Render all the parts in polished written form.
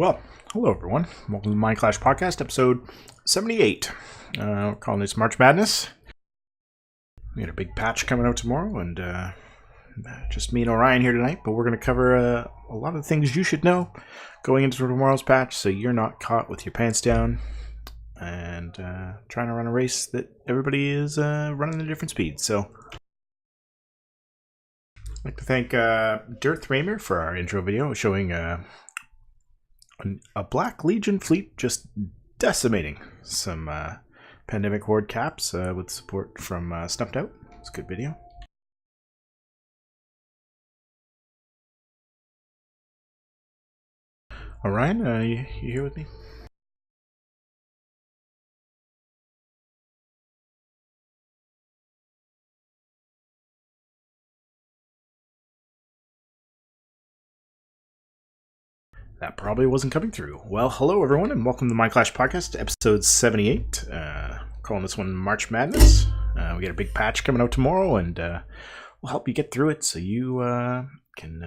Well, hello everyone. Welcome to the Mind Clash Podcast, episode 78. We're calling this March Madness. We got a big patch coming out tomorrow, and just me and Orion here tonight, but we're going to cover a lot of the things you should know going into tomorrow's patch so you're not caught with your pants down and trying to run a race that everybody is running at different speeds. So I'd like to thank Darth Raymer for our intro video showing a Black Legion fleet just decimating some Pandemic Horde caps with support from Snuffed Out. It's a good video. Orion, you here with me? That probably wasn't coming through. Well, hello everyone, and welcome to the Mind Clash Podcast, episode 78. Calling this one March Madness. We got a big patch coming out tomorrow, and we'll help you get through it so you can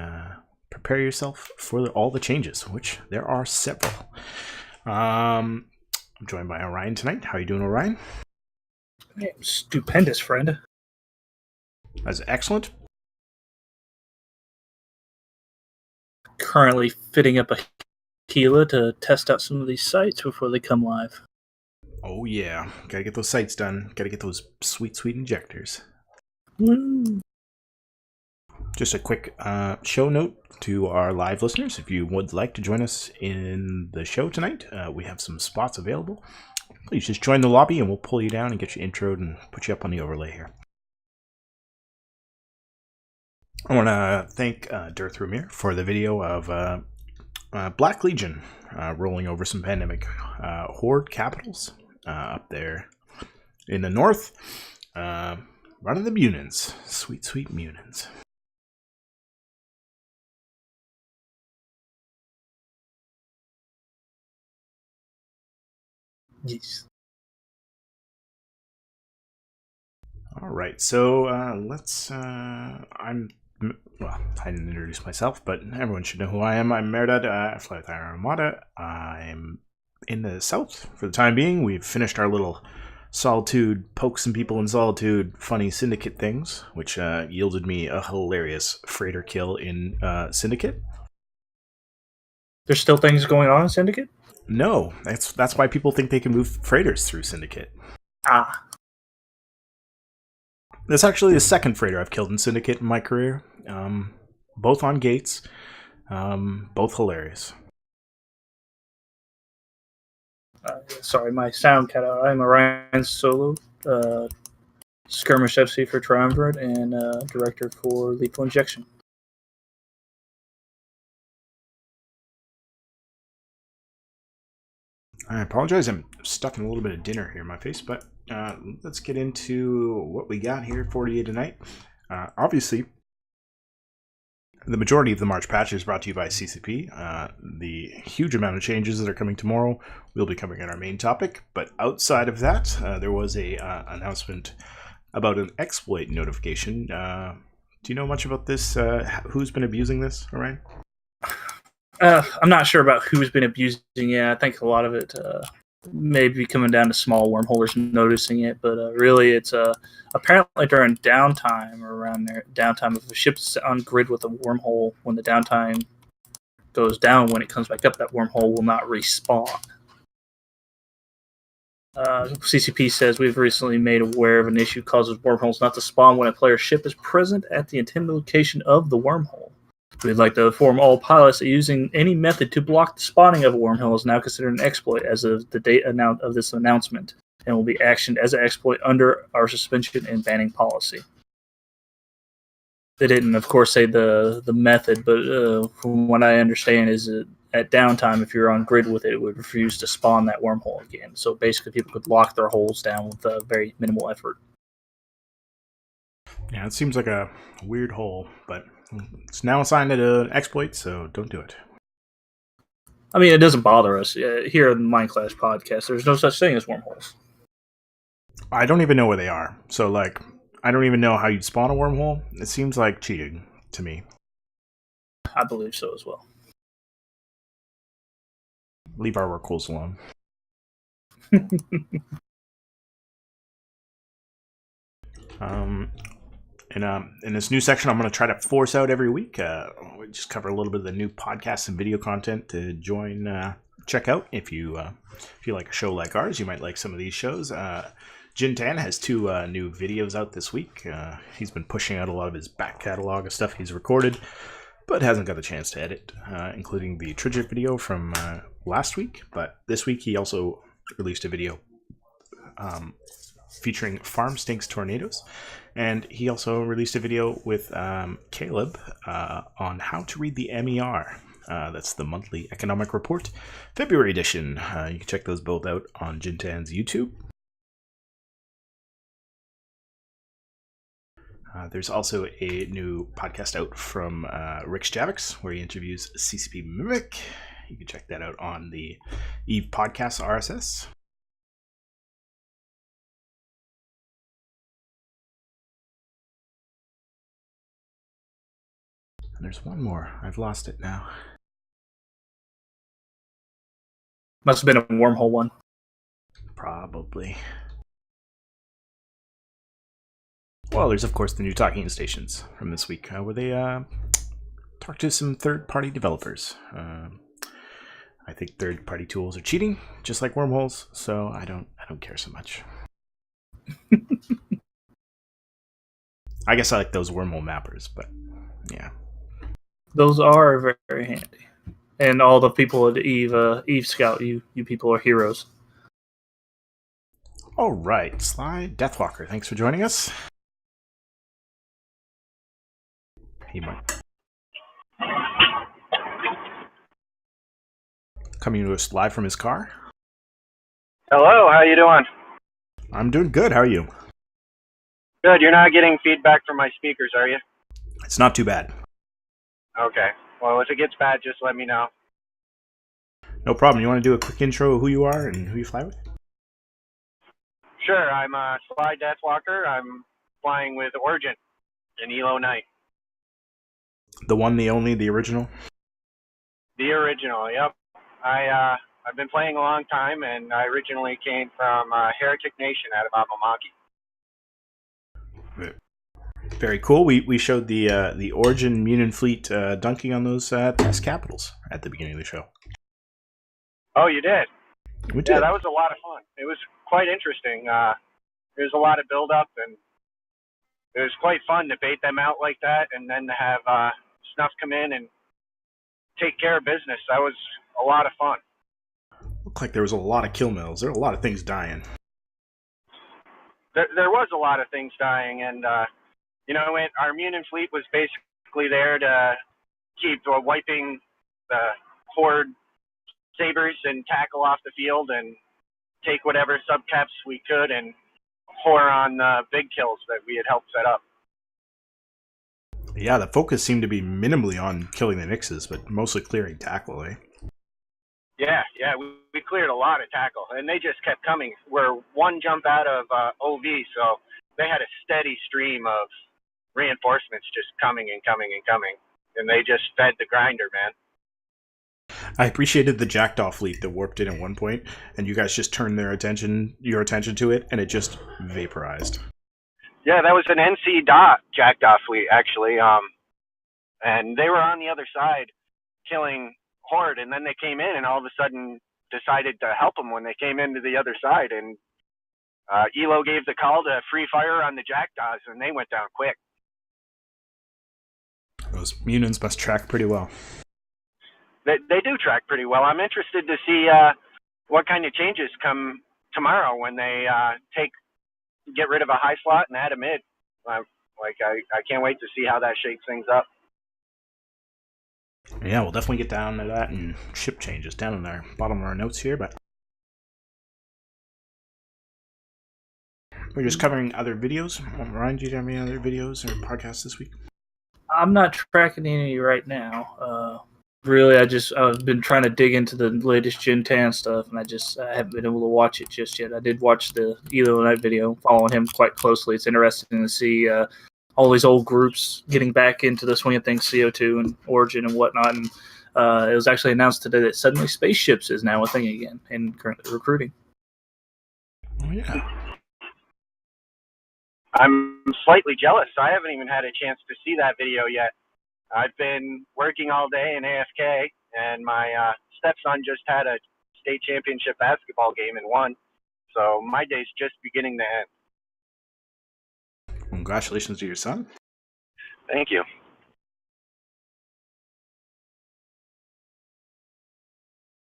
prepare yourself for all the changes, which there are several. I'm joined by Orion tonight. How are you doing, Orion? Stupendous, friend. That's excellent. Currently fitting up a Gila to test out some of these sites before they come live. Oh yeah, gotta get those sites done. Gotta get those sweet injectors. Woo. Just a quick show note to our live listeners. If you would like to join us in the show tonight, we have some spots available. Please just join the lobby and we'll pull you down and get you introed and put you up on the overlay here. I want to thank Darth Raymer for the video of Black Legion rolling over some Pandemic Horde capitals up there in the north. Running the Munins. Sweet Munins. Yes. All right, so let's. Well, I didn't introduce myself, but everyone should know who I am. I'm Merdad. I fly with Iron Armada. I'm in the south for the time being. We've finished our little Solitude, poke some people in Solitude, funny Syndicate things, which yielded me a hilarious freighter kill in Syndicate. There's still things going on in Syndicate? No, that's why people think they can move freighters through Syndicate. Ah. That's actually the second freighter I've killed in Syndicate in my career. Both on gates. Both hilarious. Sorry, my sound cut out. I'm Orion Solo, Skirmish FC for Triumvirate, and Director for Lethal Injection. I apologize, I'm stuffing a little bit of dinner here in my face, but let's get into what we got here for you tonight. Obviously, the majority of the March patch is brought to you by CCP. The huge amount of changes that are coming tomorrow will be covering in our main topic, but outside of that, there was a announcement about an exploit notification. Do you know much about this? Who's been abusing this, Orion? I'm not sure about who's been abusing it. I think a lot of it may be coming down to small wormholers noticing it, but really it's apparently during downtime or around there, downtime, if a ship's on grid with a wormhole, when the downtime goes down, when it comes back up, that wormhole will not respawn. CCP says we've recently made aware of an issue causes wormholes not to spawn when a player's ship is present at the intended location of the wormhole. We'd like to inform all pilots that using any method to block the spawning of a wormhole is now considered an exploit as of the date of this announcement, and will be actioned as an exploit under our suspension and banning policy. They didn't, of course, say the method, but from what I understand is that at downtime, if you're on grid with it, it would refuse to spawn that wormhole again. So basically, people could lock their holes down with very minimal effort. Yeah, it seems like a weird hole, but it's now assigned an exploit, so don't do it. I mean, it doesn't bother us. Here in the Mind Clash podcast, there's no such thing as wormholes. I don't even know where they are. So, I don't even know how you'd spawn a wormhole. It seems like cheating to me. I believe so as well. leave our work holes alone. In this new section, I'm going to try to force out every week. We just cover a little bit of the new podcasts and video content to join. Check out if you like a show like ours. You might like some of these shows. Jintan has 2 new videos out this week. He's been pushing out a lot of his back catalog of stuff he's recorded, but hasn't got a chance to edit, including the Tridget video from last week. But this week he also released a video featuring Farm Stinks Tornadoes, and he also released a video with Caleb on how to read the MER. That's the monthly economic report, February edition. You can check those both out on Jintan's YouTube. There's also a new podcast out from Rick Javix, where he interviews CCP Mimic. You can check that out on the Eve Podcast RSS. And there's one more. I've lost it now. Must have been a wormhole one. Probably. Well, there's of course the new talking stations from this week, where they talk to some third-party developers. I think third-party tools are cheating, just like wormholes. So I don't care so much. I guess I like those wormhole mappers, but yeah, those are very, very handy. And all the people at Eve Scout, you people are heroes. All right, Sly Deathwalker, thanks for joining us. He might coming to us live from his car. Hello, how you doing? I'm doing good. How are you? Good. You're not getting feedback from my speakers, are you? It's not too bad. Okay. Well, if it gets bad, just let me know. No problem. You want to do a quick intro of who you are and who you fly with? Sure. I'm Sly Deathwalker. I'm flying with Origin in Elo Night. The one, the only, the original? The original, yep. I've been playing a long time, and I originally came from Heretic Nation out of Amamaki. Very cool. We showed the Origin Munin fleet dunking on those past capitals at the beginning of the show. Oh, you did? We did. Yeah, that was a lot of fun. It was quite interesting. There was a lot of build-up, and it was quite fun to bait them out like that, and then to have Snuff come in and take care of business. That was a lot of fun. Looked like there was a lot of kill mills. There were a lot of things dying. There was a lot of things dying, and our Munin fleet was basically there to keep wiping the Horde sabers and tackle off the field and take whatever subcaps we could and whore on big kills that we had helped set up. Yeah, the focus seemed to be minimally on killing the Nixes, but mostly clearing tackle, eh? Yeah, we cleared a lot of tackle, and they just kept coming. We're one jump out of OV, so they had a steady stream of reinforcements just coming and coming and coming, and they just fed the grinder, man. I appreciated the Jackdaw fleet that warped in at one point, and you guys just turned your attention to it, and it just vaporized. Yeah, that was an NC Dot Jackdaw fleet, actually, and they were on the other side killing Horde, and then they came in and all of a sudden decided to help them when they came into the other side, and Elo gave the call to free fire on the Jackdaws, and they went down quick. Those Munins must track pretty well. They do track pretty well. I'm interested to see what kind of changes come tomorrow when they get rid of a high slot and add a mid. I can't wait to see how that shakes things up. Yeah, we'll definitely get down to that and ship changes down in our bottom of our notes here, but we're just covering other videos. Ryan, do you have any other videos or podcasts this week? I'm not tracking any right now. Really, I've been trying to dig into the latest Jintan stuff, and I haven't been able to watch it just yet. I did watch the Elo Night video, following him quite closely. It's interesting to see all these old groups getting back into the swing of things, CO2 and Origin and whatnot. And it was actually announced today that suddenly spaceships is now a thing again and currently recruiting. Oh, yeah. I'm slightly jealous. I haven't even had a chance to see that video yet. I've been working all day in AFK, and my stepson just had a state championship basketball game and won. So my day's just beginning to end. Congratulations to your son. Thank you.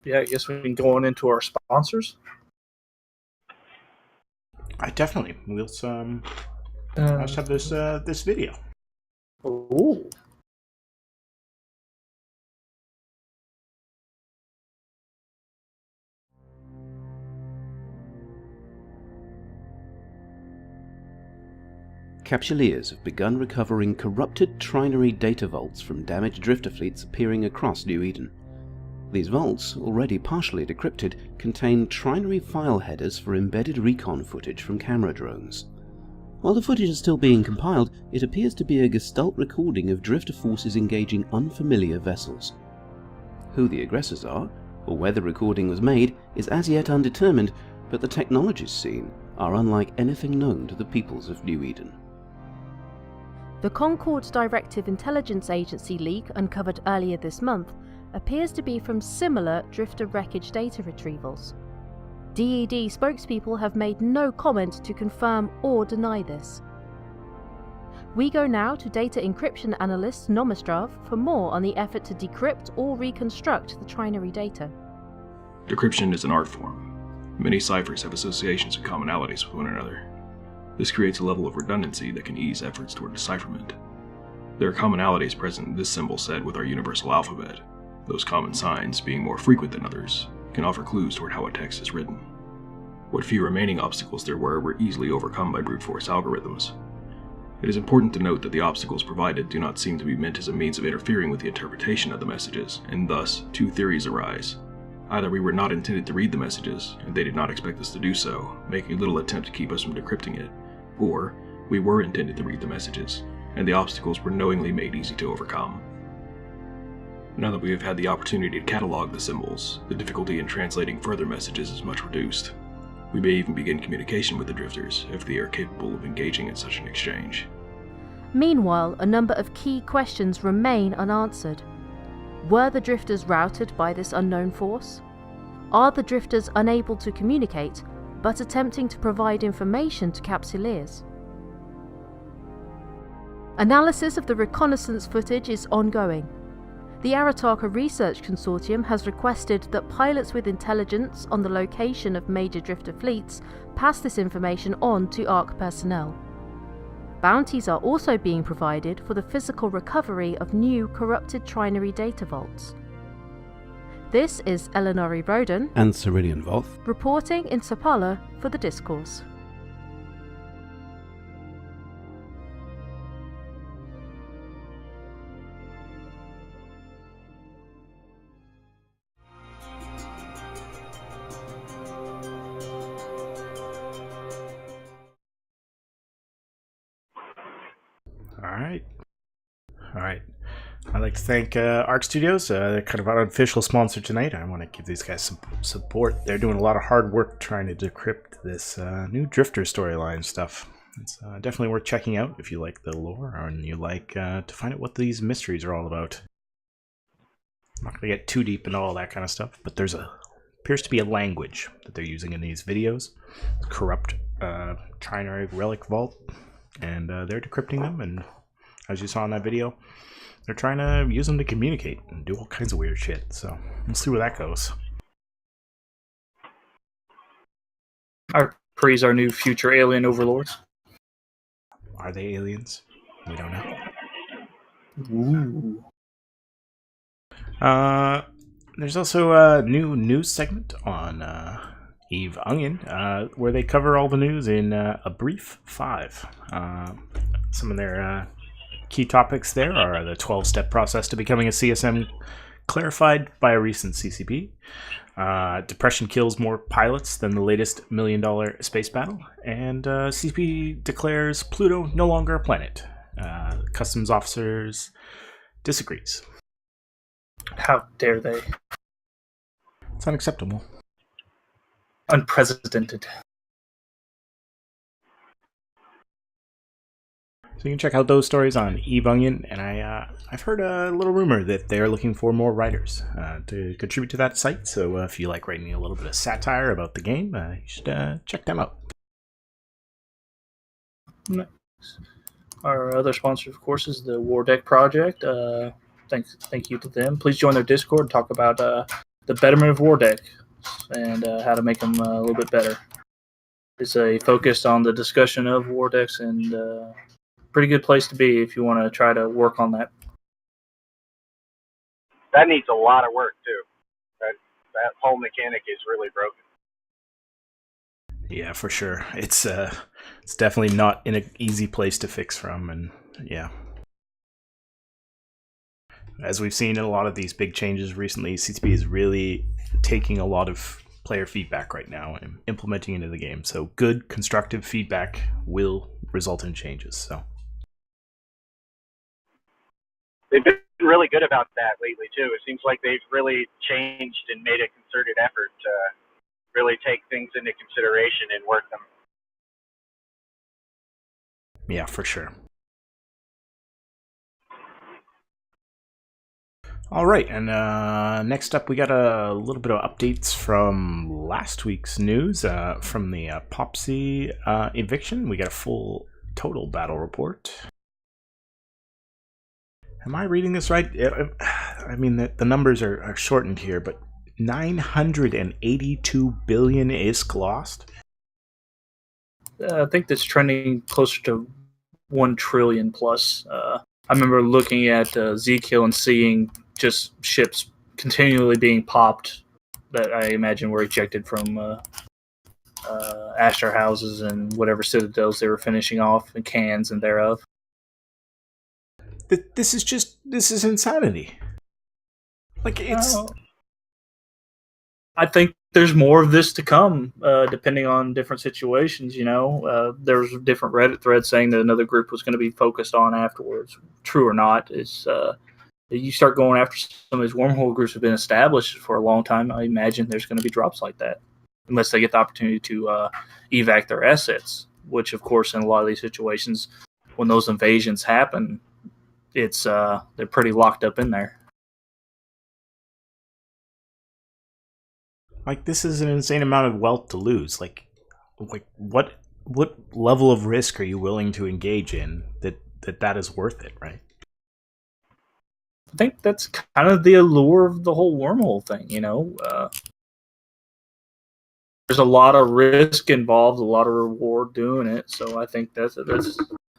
Yeah, I guess we can go on into our sponsors. Definitely. We'll let's have this video. Ooh. Capsuleers have begun recovering corrupted trinary data vaults from damaged drifter fleets appearing across New Eden. These vaults, already partially decrypted, contain trinary file headers for embedded recon footage from camera drones. While the footage is still being compiled, it appears to be a Gestalt recording of drifter forces engaging unfamiliar vessels. Who the aggressors are, or where the recording was made, is as yet undetermined, but the technologies seen are unlike anything known to the peoples of New Eden. The Concord Directive Intelligence Agency leak uncovered earlier this month appears to be from similar drifter wreckage data retrievals. DED spokespeople have made no comment to confirm or deny this. We go now to data encryption analyst Nomastrav for more on the effort to decrypt or reconstruct the trinary data. Decryption is an art form. Many ciphers have associations and commonalities with one another. This creates a level of redundancy that can ease efforts toward decipherment. There are commonalities present in this symbol set with our universal alphabet. Those common signs, being more frequent than others, can offer clues toward how a text is written. What few remaining obstacles there were easily overcome by brute force algorithms. It is important to note that the obstacles provided do not seem to be meant as a means of interfering with the interpretation of the messages, and thus, two theories arise. Either we were not intended to read the messages, and they did not expect us to do so, making little attempt to keep us from decrypting it, or we were intended to read the messages, and the obstacles were knowingly made easy to overcome. Now that we have had the opportunity to catalog the symbols, the difficulty in translating further messages is much reduced. We may even begin communication with the drifters if they are capable of engaging in such an exchange. Meanwhile, a number of key questions remain unanswered. Were the drifters routed by this unknown force? Are the drifters unable to communicate, but attempting to provide information to Capsuleers? Analysis of the reconnaissance footage is ongoing. The Arataka Research Consortium has requested that pilots with intelligence on the location of major drifter fleets pass this information on to ARC personnel. Bounties are also being provided for the physical recovery of new corrupted trinary data vaults. This is Eleonori Roden And Cerulean Voth. reporting in Sapala for the Discourse. All right. I'd like to thank ARC Studios. They're kind of our unofficial sponsor tonight. I want to give these guys some support. They're doing a lot of hard work trying to decrypt this new Drifter storyline stuff. It's definitely worth checking out if you like the lore and you like to find out what these mysteries are all about. I'm not going to get too deep into all that kind of stuff, but appears to be a language that they're using in these videos. Corrupt trinary relic vault, and they're decrypting them, and as you saw in that video, they're trying to use them to communicate and do all kinds of weird shit, so we'll see where that goes. Our Pre's our new future alien overlords. Are they aliens? We don't know. Ooh. There's also a new news segment on Eve Onion, where they cover all the news in a brief 5. Some of their key topics there are the 12-step process to becoming a CSM clarified by a recent CCP. Depression kills more pilots than the latest $1 million space battle. And CCP declares Pluto no longer a planet. Customs officers disagrees. How dare they? It's unacceptable. Unprecedented. So you can check out those stories on Eve Onion, and I've heard a little rumor that they're looking for more writers to contribute to that site. So if you like writing a little bit of satire about the game, you should check them out. Nice. Our other sponsor, of course, is the War Deck Project. Thank you to them. Please join their Discord and talk about the betterment of War Deck and how to make them a little bit better. It's a focus on the discussion of War Decks and pretty good place to be if you want to try to work on that. That needs a lot of work too. That whole mechanic is really broken. Yeah, for sure. It's definitely not in an easy place to fix from, and yeah. As we've seen in a lot of these big changes recently, CCP is really taking a lot of player feedback right now and implementing it into the game. So good, constructive feedback will result in changes. So they've been really good about that lately too. It seems like they've really changed and made a concerted effort to really take things into consideration and work them. Yeah, for sure. All right, and next up we got a little bit of updates from last week's news from the Popsy eviction. We got a full total battle report. Am I reading this right? I mean, the numbers are shortened here, but 982 billion ISK lost. I think that's trending closer to 1 trillion plus. I remember looking at Zkill and seeing just ships continually being popped that I imagine were ejected from Asher houses and whatever citadels they were finishing off and cans and thereof. This is insanity. Like, it's... I think there's more of this to come, depending on different situations. You know, there's different Reddit threads saying that another group was going to be focused on afterwards. True or not, is you start going after some of these wormhole groups have been established for a long time. I imagine there's going to be drops like that, unless they get the opportunity to evac their assets. Which, of course, in a lot of these situations, when those invasions happen, it's they're pretty locked up in there. Like, this is an insane amount of wealth to lose. Like what level of risk are you willing to engage in that is worth it, right? I think that's kind of the allure of the whole wormhole thing, you know. There's a lot of risk involved, a lot of reward doing it. So I think that's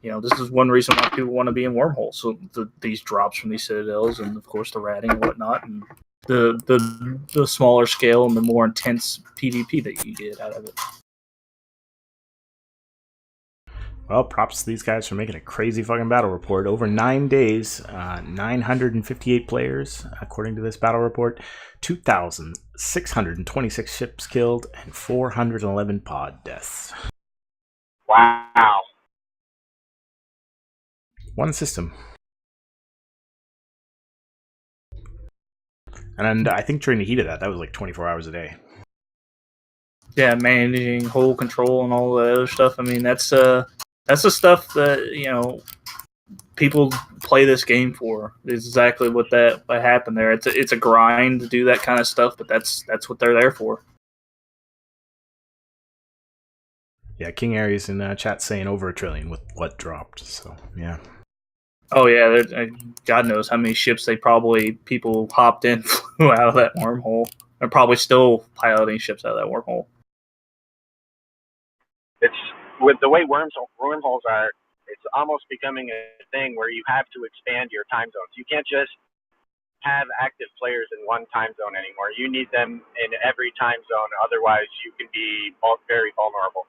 you know, this is one reason why people want to be in wormholes. So these drops from these citadels, and of course the ratting and whatnot, and the smaller scale and the more intense PvP that you get out of it. Well, props to these guys for making a crazy fucking battle report. Over 9 days, 958 players, according to this battle report, 2,626 ships killed, and 411 pod deaths. Wow. One system. And I think during the heat of that was like 24 hours a day. Yeah, managing whole control and all the other stuff. I mean, that's the stuff that, you know, people play this game for. It's exactly what happened there. It's a grind to do that kind of stuff, but that's what they're there for. Yeah, King Aries in chat saying over 1 trillion with what dropped. So yeah. Oh yeah, God knows how many ships people hopped in, flew out of that wormhole. They're probably still piloting ships out of that wormhole. It's with the way wormholes are. It's almost becoming a thing where you have to expand your time zones. You can't just have active players in one time zone anymore. You need them in every time zone. Otherwise, you can be very vulnerable.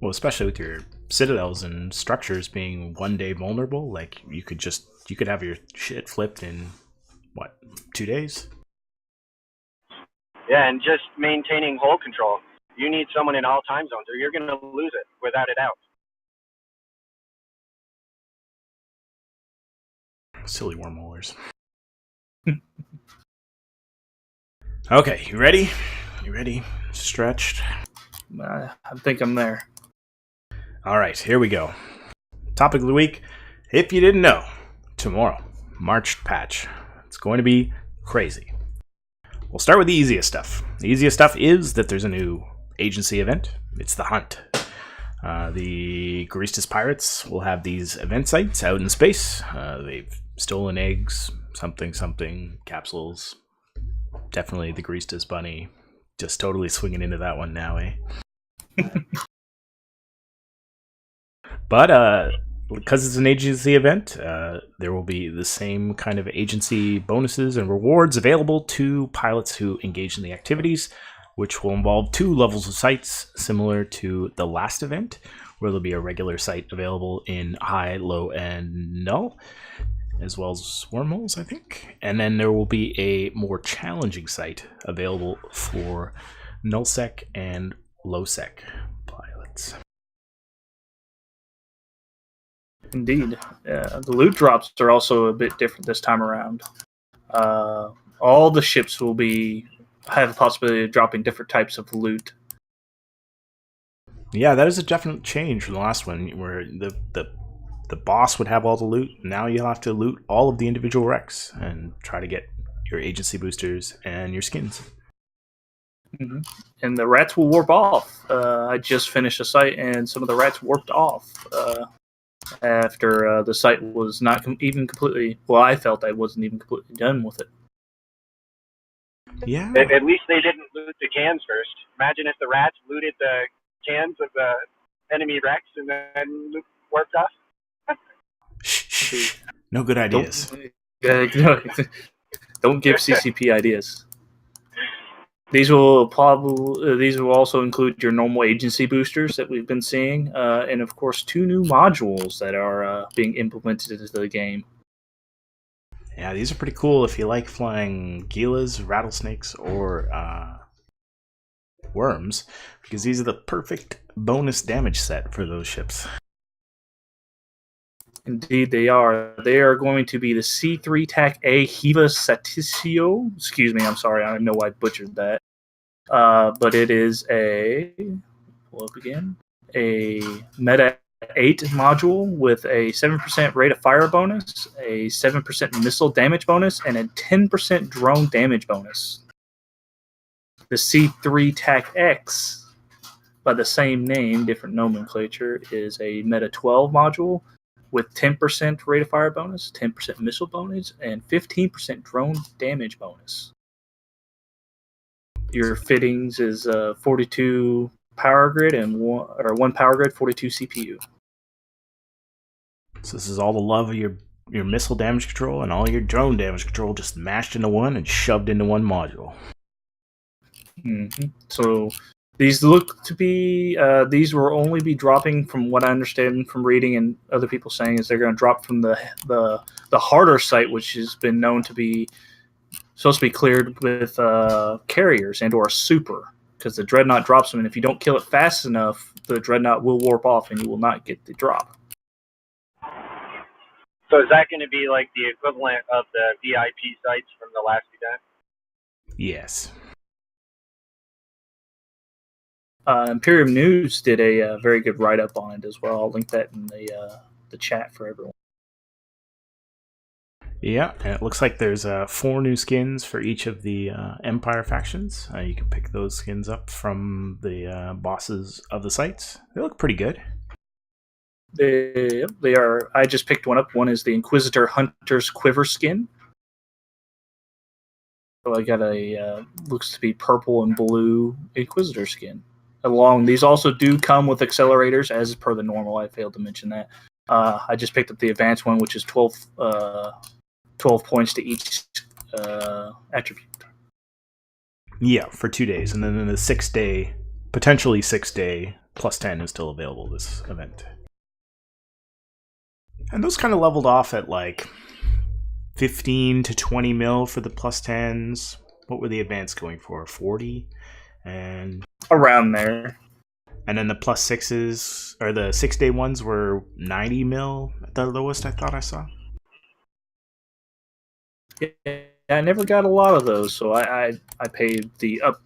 Well, especially with your citadels and structures being 1 day vulnerable, like you could have your shit flipped in 2 days? Yeah, and just maintaining hull control. You need someone in all time zones, or you're going to lose it without a doubt. Silly wormholers. Okay, you ready? You ready? Stretched? I think I'm there. All right, here we go. Topic of the week. If you didn't know, tomorrow, March patch. It's going to be crazy. We'll start with the easiest stuff. The easiest stuff is that there's a new agency event. It's the Hunt. The Garistas Pirates will have these event sites out in space. They've stolen eggs, something, capsules. Definitely the Garistas bunny. Just totally swinging into that one now, eh? But because it's an agency event, there will be the same kind of agency bonuses and rewards available to pilots who engage in the activities, which will involve 2 levels of sites similar to the last event, where there'll be a regular site available in high, low, and null, as well as wormholes, I think. And then there will be a more challenging site available for nullsec and lowsec pilots. Indeed. The loot drops are also a bit different this time around. All the ships will have the possibility of dropping different types of loot. Yeah, that is a definite change from the last one, where the boss would have all the loot. Now you'll have to loot all of the individual wrecks and try to get your agency boosters and your skins. Mm-hmm. And the rats will warp off. I just finished a site, and some of the rats warped off after the site was not even completely... Well, I felt I wasn't even completely done with it. Yeah. At least they didn't loot the cans first. Imagine if the rats looted the cans of the enemy wrecks and then warped off. Shh. No good ideas. Don't give CCP ideas. These will also include your normal agency boosters that we've been seeing, and of course 2 new modules that are being implemented into the game. Yeah, these are pretty cool if you like flying Gilas, rattlesnakes, or worms, because these are the perfect bonus damage set for those ships. Indeed, they are. They are going to be the C3 TAC A Hiva Satisio. Excuse me, I'm sorry. I know I butchered that. But it is a Meta 8 module with a 7% rate of fire bonus, a 7% missile damage bonus, and a 10% drone damage bonus. The C3 TAC X, by the same name, different nomenclature, is a Meta 12 module with 10% rate of fire bonus, 10% missile bonus, and 15% drone damage bonus. Your fittings is 42 power grid and one power grid, 42 CPU. So this is all the love of your missile damage control and all your drone damage control just mashed into one and shoved into one module. Mm-hmm. So these look to be, these will only be dropping, from what I understand from reading and other people saying, is they're going to drop from the harder site, which has been known to be supposed to be cleared with carriers and or a super, because the Dreadnought drops them, and if you don't kill it fast enough, the Dreadnought will warp off and you will not get the drop. So is that going to be like the equivalent of the VIP sites from the last event? Yes. Imperium News did a very good write-up on it as well. I'll link that in the chat for everyone. Yeah, and it looks like there's 4 new skins for each of the Empire factions. You can pick those skins up from the bosses of the sites. They look pretty good. They are. I just picked one up. One is the Inquisitor Hunter's Quiver skin. So I got a looks to be purple and blue Inquisitor skin. These also do come with accelerators, as per the normal. I failed to mention that. I just picked up the advanced one, which is 12 points to each attribute. Yeah, for 2 days, and then in the 6 day, potentially 6 day plus 10 is still available this event. And those kind of leveled off at like 15 to 20 mil for the plus 10s. What were the advanced going for? 40? And around there. And then the plus 6s, or the 6 day ones, were 90 mil at the lowest I thought I saw. Yeah, I never got a lot of those, so I paid the up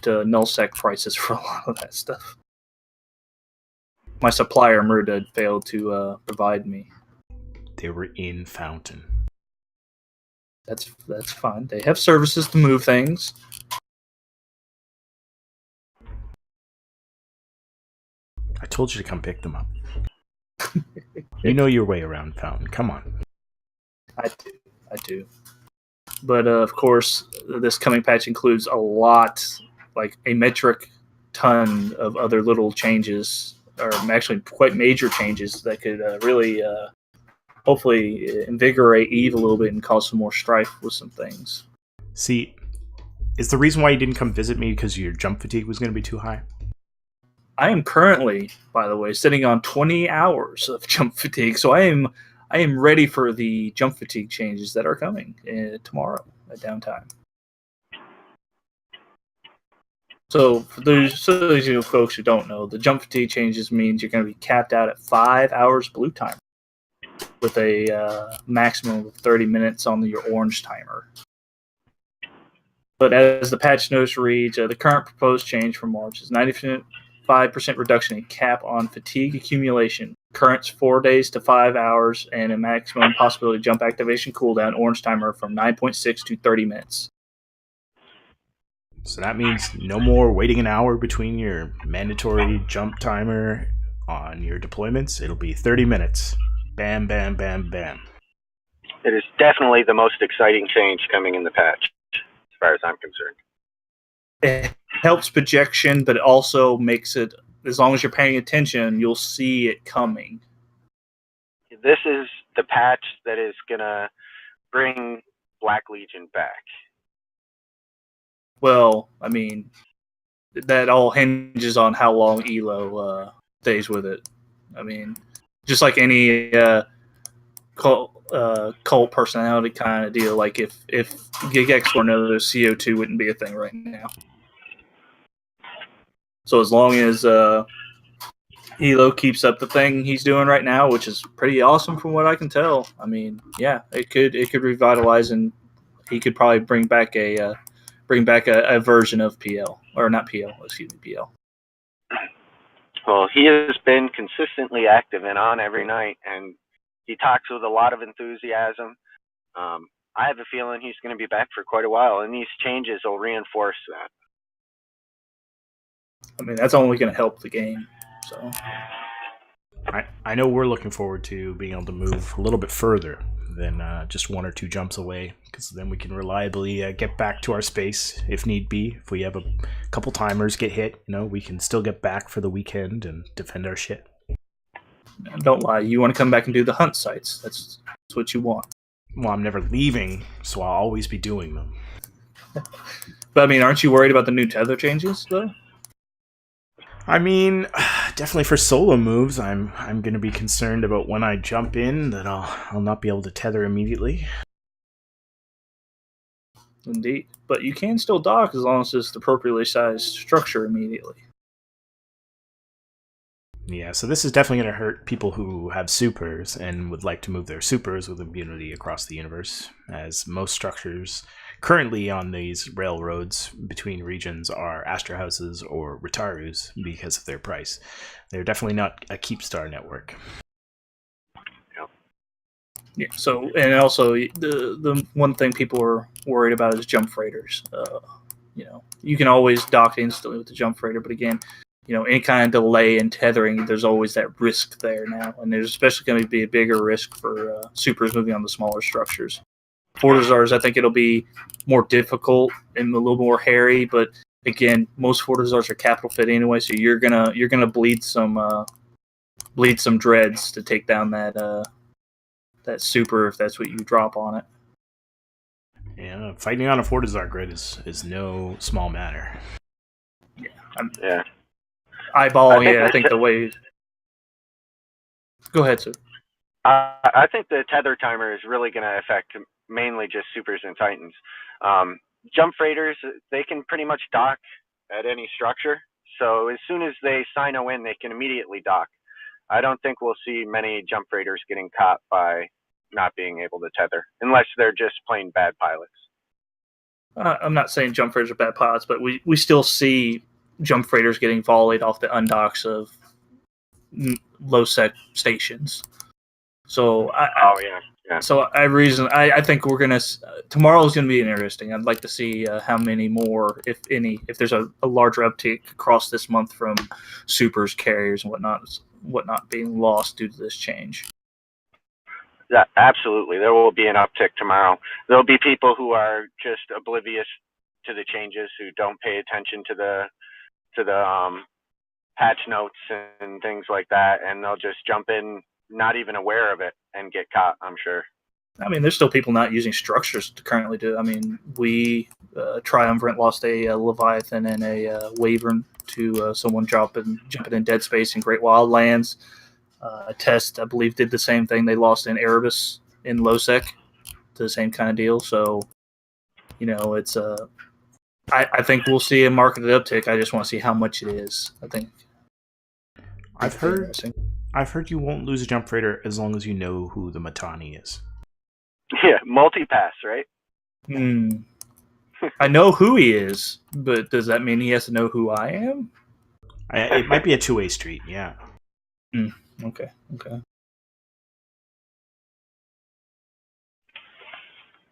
to nullsec prices for a lot of that stuff. My supplier Murda failed to provide me. They were in Fountain. That's fine. They have services to move things. I told you to come pick them up. You know your way around Fountain. Come on. I do. But of course, this coming patch includes a lot, like a metric ton of other little changes, or actually quite major changes that could really, hopefully, invigorate Eve a little bit and cause some more strife with some things. See, is the reason why you didn't come visit me because your jump fatigue was going to be too high? I am currently, by the way, sitting on 20 hours of jump fatigue, so I am ready for the jump fatigue changes that are coming tomorrow at downtime. So for those of you folks who don't know, the jump fatigue changes means you're going to be capped out at 5 hours blue time with a maximum of 30 minutes on your orange timer. But as the patch notes reads, the current proposed change for March is 95% reduction in cap on fatigue accumulation. Current's 4 days to 5 hours, and a maximum possibility jump activation cooldown orange timer from 9.6 to 30 minutes. So that means no more waiting an hour between your mandatory jump timer on your deployments. It'll be 30 minutes. Bam, bam, bam, bam. It is definitely the most exciting change coming in the patch, as far as I'm concerned. It helps projection, but it also makes it, as long as you're paying attention, you'll see it coming. This is the patch that is going to bring Black Legion back. Well, I mean, that all hinges on how long ELO stays with it. I mean, just like any cult personality kind of deal, like if GigX were another, CO2 wouldn't be a thing right now. So as long as Elo keeps up the thing he's doing right now, which is pretty awesome from what I can tell. I mean, yeah, it could revitalize, and he could probably bring back a version of PL, or not PL, excuse me, PL. Well, he has been consistently active and on every night, and he talks with a lot of enthusiasm. I have a feeling he's going to be back for quite a while, and these changes will reinforce that. I mean, that's only going to help the game. So I know we're looking forward to being able to move a little bit further than just 1 or 2 jumps away, because then we can reliably get back to our space if need be. If we have a couple timers get hit, we can still get back for the weekend and defend our shit. Don't lie, you want to come back and do the hunt sites. That's what you want. Well, I'm never leaving, so I'll always be doing them. But I mean, aren't you worried about the new tether changes, though? I mean, definitely for solo moves, I'm going to be concerned about when I jump in that I'll not be able to tether immediately. Indeed. But you can still dock as long as it's the appropriately sized structure immediately. Yeah, so this is definitely going to hurt people who have supers and would like to move their supers with immunity across the universe, as most structures currently on these railroads between regions are Astra Houses or Ritarus because of their price. They're definitely not a Keepstar network. Yeah. So, and also the one thing people are worried about is jump freighters. You can always dock instantly with the jump freighter, but again, any kind of delay in tethering, there's always that risk there now, and there's especially going to be a bigger risk for supers moving on the smaller structures. Fortizars, I think it'll be more difficult and a little more hairy, but again, most Fortizars are capital fit anyway, so you're gonna bleed some dreads to take down that super if that's what you drop on it. Yeah, fighting on a Fortizar grid is no small matter. Yeah. I think the way. Go ahead, sir. I think the tether timer is really going to affect mainly just supers and titans. Jump freighters, they can pretty much dock at any structure. So as soon as they sign a win, they can immediately dock. I don't think we'll see many jump freighters getting caught by not being able to tether, unless they're just plain bad pilots. I'm not saying jump freighters are bad pilots, but we still see jump freighters getting volleyed off the undocks of low sec stations. So I think we're gonna tomorrow's gonna be interesting. I'd like to see how many more, if any, if there's a larger uptick across this month from supers, carriers, and whatnot being lost due to this change. Yeah, absolutely. There will be an uptick tomorrow. There'll be people who are just oblivious to the changes, who don't pay attention to the patch notes and things like that, and they'll just jump in not even aware of it and get caught, I'm sure. I mean, there's still people not using structures to currently do. I mean, we Triumvirate lost a Leviathan and a Wyvern to someone jumping in Dead Space in Great Wildlands. Test, I believe, did the same thing. They lost in Erebus in Lowsec to the same kind of deal. So, it's I think we'll see a market uptick. I just want to see how much it is. I think I've heard you won't lose a jump freighter as long as you know who the Mittani is. Yeah, multi-pass, right? I know who he is, but does that mean he has to know who I am? It might be a two-way street, yeah. Okay.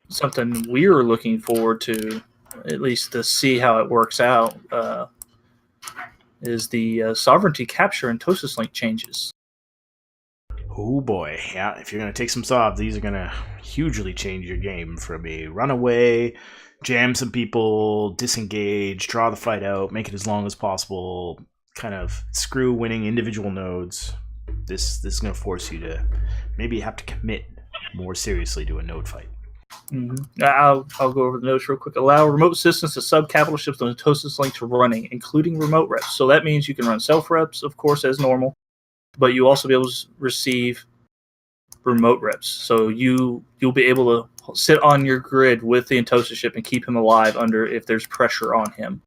Something we're looking forward to, at least to see how it works out, is the sovereignty capture and Tosis Link changes. Oh boy, yeah, if you're going to take some Sov, these are going to hugely change your game from a runaway, jam some people, disengage, draw the fight out, make it as long as possible, kind of screw winning individual nodes. This is going to force you to maybe have to commit more seriously to a node fight. Mm-hmm. I'll go over the notes real quick. Allow remote systems to sub-capital ships on the Tosis Link to running, including remote reps. So that means you can run self-reps, of course, as normal, but you'll also be able to receive remote reps. So you'll be able to sit on your grid with the Intosa ship and keep him alive if there's pressure on him.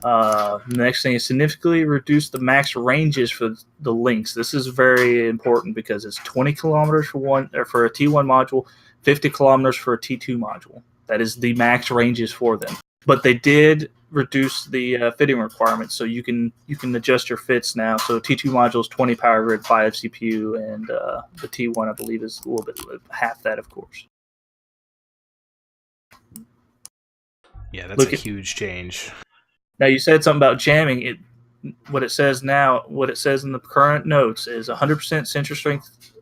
The next thing is significantly reduce the max ranges for the links. This is very important because it's 20 kilometers for a T1 module, 50 kilometers for a T2 module. That is the max ranges for them. But they did reduce the fitting requirements, so you can adjust your fits now. So T2 module is 20 power grid, 5 CPU, and the T1, I believe, is a little bit half that, of course. Yeah, that's a huge change. Now, you said something about jamming. What it says in the current notes is 100% sensor strength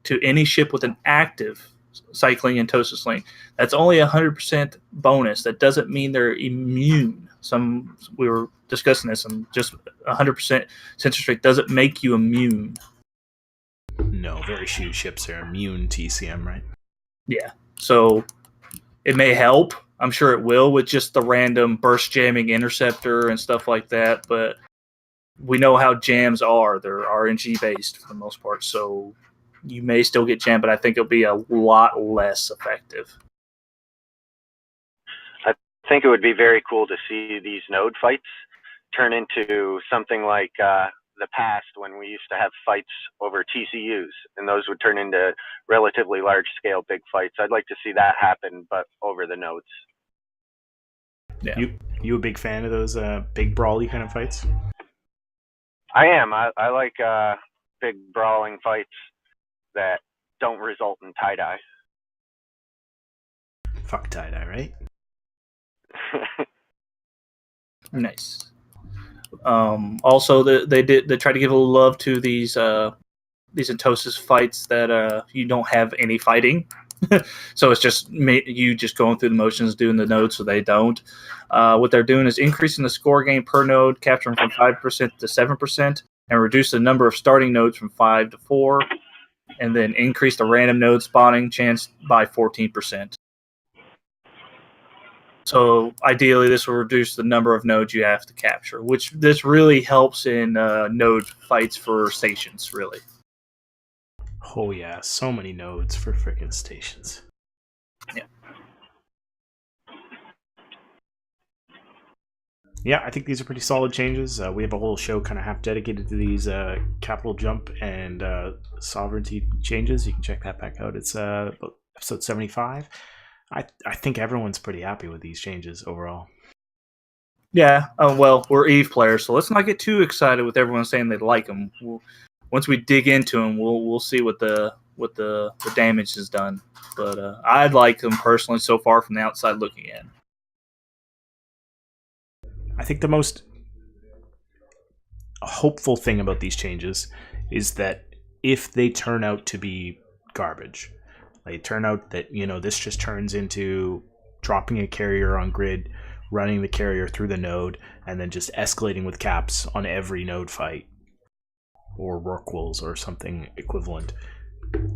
to any ship with an active cycling and Tosis Link. That's only 100% bonus. That doesn't mean they're immune. We were discussing this, and just 100% sensor strength doesn't make you immune. No, very few ships are immune to ECM, right? Yeah. So it may help. I'm sure it will with just the random burst jamming interceptor and stuff like that, but we know how jams are. They're RNG based for the most part, so you may still get jammed, but I think it'll be a lot less effective. I think it would be very cool to see these node fights turn into something like the past, when we used to have fights over TCUs, and those would turn into relatively large scale big fights. I'd like to see that happen, but over the nodes. Yeah. You a big fan of those big brawly kind of fights? I am. I like big brawling fights that don't result in tie-dye. Fuck tie-dye, right? Nice. Also, they try to give a little love to these Intosis fights that you don't have any fighting. So it's just you just going through the motions, doing the nodes, so they don't. What they're doing is increasing the score gain per node, capturing from 5% to 7%, and reduce the number of starting nodes from 5 to 4, and then increase the random node spawning chance by 14%. So ideally, this will reduce the number of nodes you have to capture, which this really helps in node fights for stations, really. Oh yeah, so many nodes for frickin' stations. Yeah. Yeah, I think these are pretty solid changes. We have a whole show kind of half dedicated to these capital jump and sovereignty changes. You can check that back out. It's episode 75. I think everyone's pretty happy with these changes overall. Yeah, well, we're Eve players, so let's not get too excited with everyone saying they like them. Once we dig into them, we'll see what the damage is done. But I'd like them personally so far from the outside looking in. I think the most hopeful thing about these changes is that if they turn out to be garbage, they turn out that, this just turns into dropping a carrier on grid, running the carrier through the node, and then just escalating with caps on every node fight, or Rorquals or something equivalent,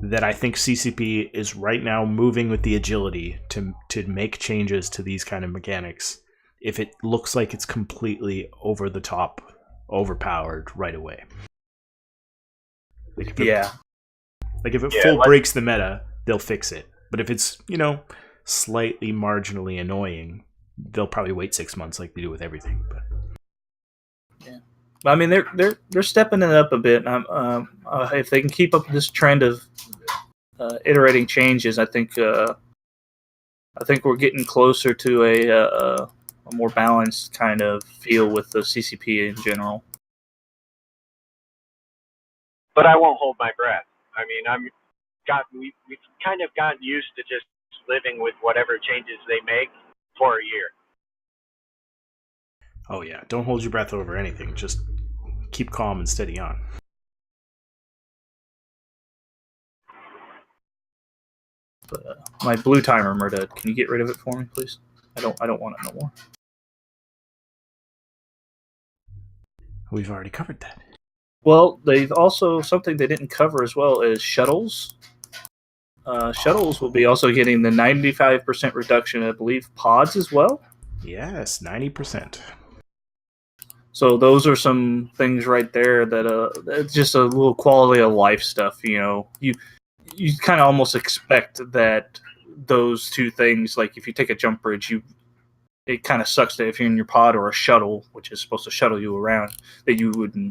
that I think CCP is right now moving with the agility to make changes to these kind of mechanics if it looks like it's completely over the top, overpowered right away. Like if it full breaks the meta, they'll fix it. But if it's, slightly marginally annoying, they'll probably wait 6 months like they do with everything. But yeah, I mean they're stepping it up a bit. If they can keep up this trend of iterating changes, I think we're getting closer to a more balanced kind of feel with the CCP in general. But I won't hold my breath. I mean, we've kind of gotten used to just living with whatever changes they make for a year. Oh yeah, don't hold your breath over anything. Just keep calm and steady on. But my blue timer, Murdad, can you get rid of it for me, please? I don't want it no more. We've already covered that. Well, they've also, something they didn't cover as well is shuttles. Shuttles will be also getting the 95% reduction, I believe, pods as well. Yes, 90%. So those are some things right there that it's just a little quality of life stuff. You kind of almost expect that those two things, like if you take a jump bridge, it kind of sucks that if you're in your pod or a shuttle, which is supposed to shuttle you around, that you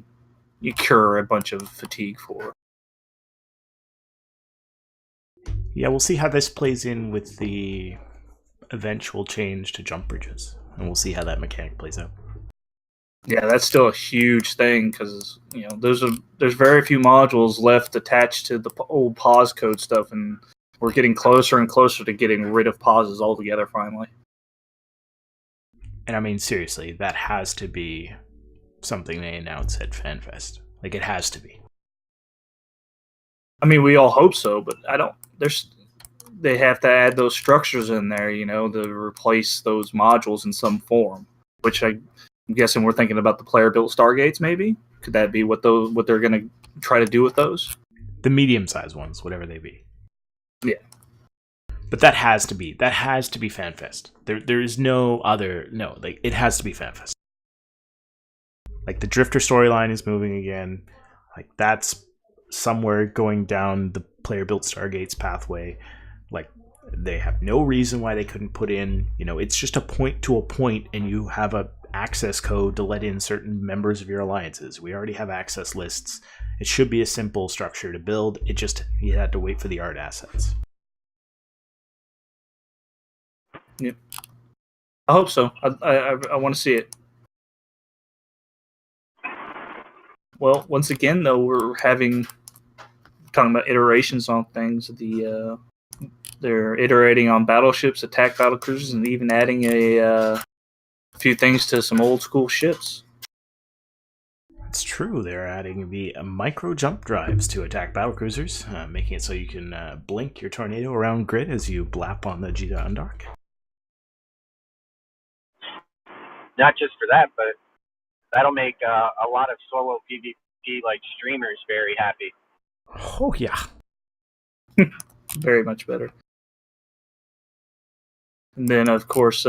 cure a bunch of fatigue for. Yeah, we'll see how this plays in with the eventual change to jump bridges, and we'll see how that mechanic plays out. Yeah, that's still a huge thing because there's very few modules left attached to the old pause code stuff, and we're getting closer and closer to getting rid of pauses altogether finally. And I mean, seriously, that has to be something they announce at FanFest. Like, it has to be. I mean, we all hope so, but they have to add those structures in there, to replace those modules in some form, which I'm guessing we're thinking about the player-built Stargates, maybe? Could that be what they're going to try to do with those? The medium-sized ones, whatever they be. Yeah. But that has to be FanFest. There is no other, it has to be FanFest. Like, the Drifter storyline is moving again. Like, that's somewhere going down the player-built Stargates pathway. Like, they have no reason why they couldn't put in, it's just a point to a point, and you have a access code to let in certain members of your alliances. We already have access lists. It should be a simple structure to build. You had to wait for the art assets. Yep. I hope so. I want to see it. Well, once again, though, we're talking about iterations on things. They're iterating on battleships, attack battlecruisers, and even adding a few things to some old school ships. It's true. They're adding the micro jump drives to attack battlecruisers, making it so you can blink your tornado around grid as you blap on the Jita Undark. Not just for that, but that'll make a lot of solo PvP like streamers very happy. Oh yeah, very much better. And then, of course,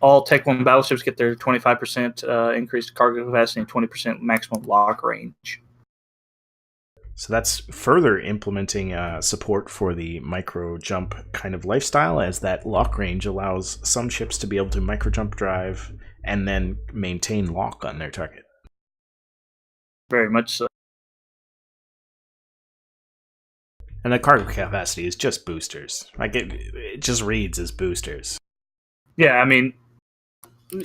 all Tech 1 battleships get their 25% increased cargo capacity and 20% maximum lock range. So that's further implementing support for the micro jump kind of lifestyle, as that lock range allows some ships to be able to micro jump drive and then maintain lock on their target. Very much so. And the cargo capacity is just boosters. Like it just reads as boosters. Yeah, I mean,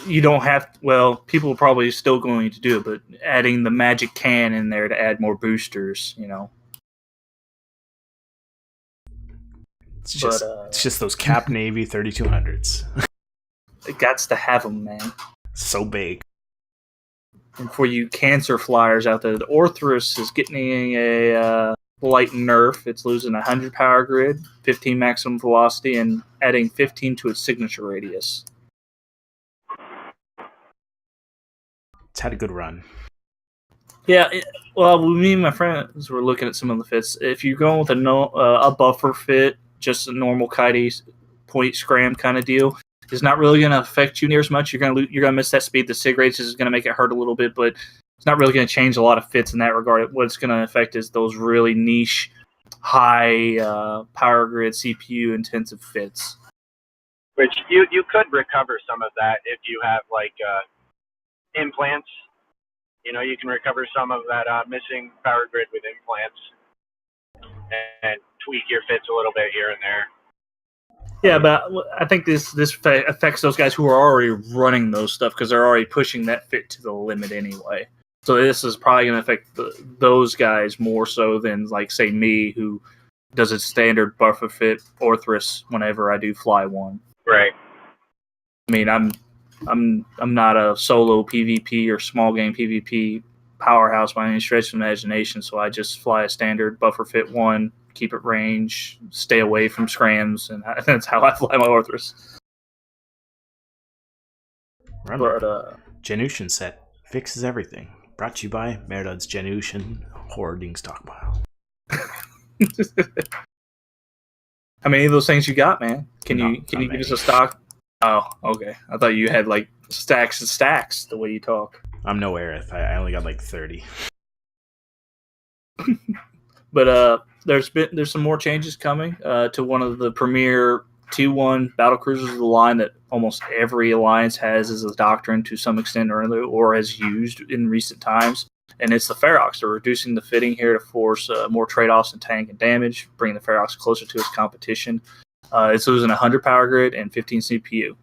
you don't have. Well, people are probably still going to do it, but adding the magic can in there to add more boosters, It's just those Cap Navy 3200s. It gots to have them, man. So big. And for you cancer flyers out there, the Orthrus is getting a light nerf. It's losing 100 power grid, 15 maximum velocity, and adding 15 to its signature radius. It's had a good run. Yeah, well, me and my friends were looking at some of the fits. If you're going with a buffer fit, just a normal kitey point scram kind of deal, it's not really going to affect you near as much. You're going to miss that speed. The sig rates is going to make it hurt a little bit, but it's not really going to change a lot of fits in that regard. What it's going to affect is those really niche, high power grid CPU intensive fits. Which you could recover some of that if you have implants. You can recover some of that missing power grid with implants and tweak your fits a little bit here and there. Yeah, but I think this affects those guys who are already running those stuff because they're already pushing that fit to the limit anyway. So this is probably going to affect those guys more so than, like, say, me, who does a standard buffer fit Orthrus whenever I do fly one. Right. I mean, I'm not a solo PvP or small game PvP powerhouse by any stretch of the imagination, so I just fly a standard buffer fit one, keep it range, stay away from scrams, and that's how I fly my Orthrus. But Genution set fixes everything. Brought to you by Merdod's Genution Hoarding Stockpile. How many of those things you got, man? Can you give us a stock? Oh, okay. I thought you had like stacks and stacks the way you talk. I'm no Aerith. I only got like 30. But there's some more changes coming to one of the premier T1 battle cruisers of the line that almost every alliance has as a doctrine to some extent or has used in recent times. And it's the Ferox. They're reducing the fitting here to force more trade-offs in tank and damage, bringing the Ferox closer to its competition. It's losing 100 power grid and 15 CPU.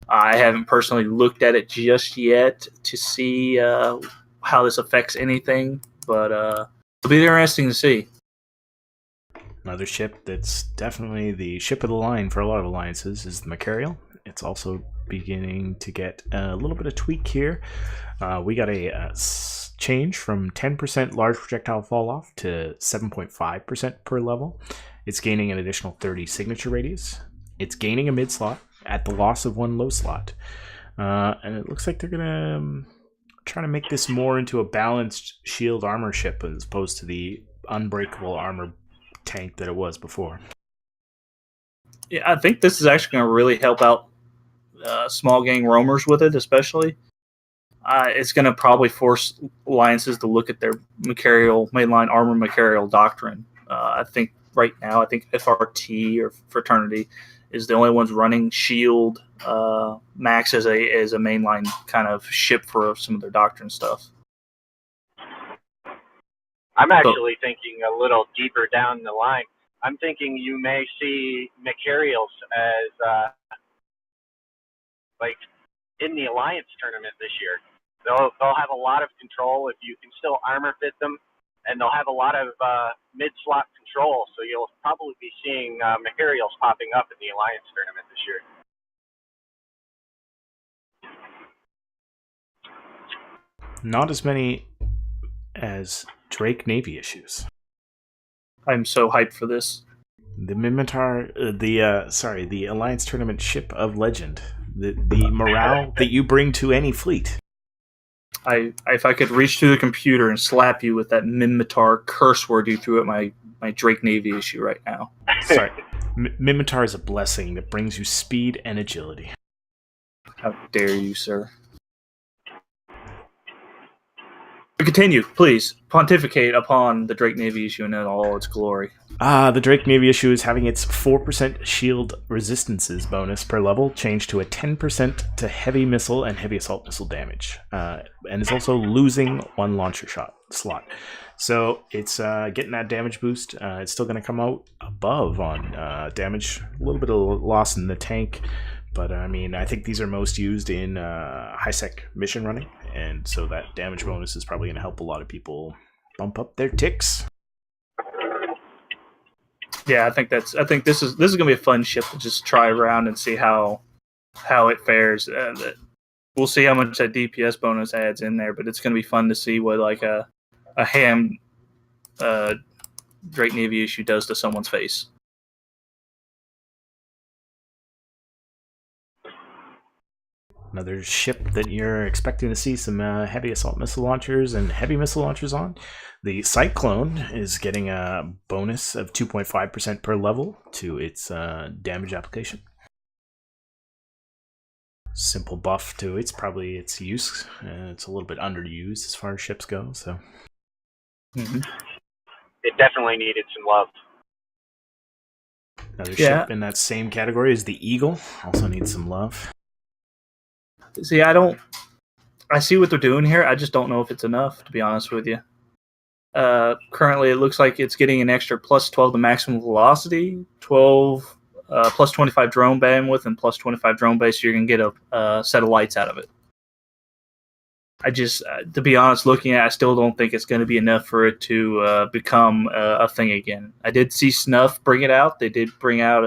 I haven't personally looked at it just yet to see how this affects anything, but it'll be interesting to see. Another ship that's definitely the ship of the line for a lot of alliances is the Machariel. It's also beginning to get a little bit of tweak here. We got a change from 10% large projectile fall off to 7.5% per level. It's gaining an additional 30 signature radius. It's gaining a mid slot at the loss of one low slot. And it looks like they're going to try to make this more into a balanced shield armor ship as opposed to the unbreakable armor tank that it was before. Yeah, I think this is actually going to really help out small gang roamers with it, especially. It's going to probably force alliances to look at their mainline armor Machariel doctrine. I think right now, FRT or Fraternity is the only ones running Shield Max as a mainline kind of ship for some of their doctrine stuff. I'm actually thinking a little deeper down the line. I'm thinking you may see Machariels as in the Alliance tournament this year. They'll have a lot of control if you can still armor fit them, and they'll have a lot of mid-slot control, so you'll probably be seeing Machariels popping up in the Alliance tournament this year. Not as many as Drake Navy issues. I'm so hyped for this. The Minmatar, the Alliance tournament ship of legend. The morale that you bring to any fleet. If I could reach through the computer and slap you with that Minmatar curse word you threw at my Drake Navy issue right now. Sorry. Minmatar is a blessing that brings you speed and agility. How dare you, sir. Continue, please. Pontificate upon the Drake Navy issue in all its glory. The Drake Navy issue is having its 4% shield resistances bonus per level changed to a 10% to heavy missile and heavy assault missile damage. And it's also losing one launcher shot slot. So it's getting that damage boost. It's still going to come out above on damage. A little bit of loss in the tank. But I mean, I think these are most used in high-sec mission running. And so that damage bonus is probably going to help a lot of people bump up their ticks. Yeah, I think this is going to be a fun ship to just try around and see how it fares. We'll see how much that DPS bonus adds in there, but it's going to be fun to see what like a ham Drake Navy issue does to someone's face. Another ship that you're expecting to see some heavy assault missile launchers and heavy missile launchers on. The Cyclone is getting a bonus of 2.5% per level to its damage application. Simple buff to its use. It's a little bit underused as far as ships go. So It definitely needed some love. Another ship in that same category is the Eagle. Also needs some love. See, I see what they're doing here. I just don't know if it's enough, to be honest with you. Currently, it looks like it's getting an extra plus 12 to maximum velocity, 12 plus 25 drone bandwidth, and plus 25 drone base. So you're going to get a set of lights out of it. I just, to be honest, looking at it, I still don't think it's going to be enough for it to become a thing again. I did see Snuff bring it out. They did bring out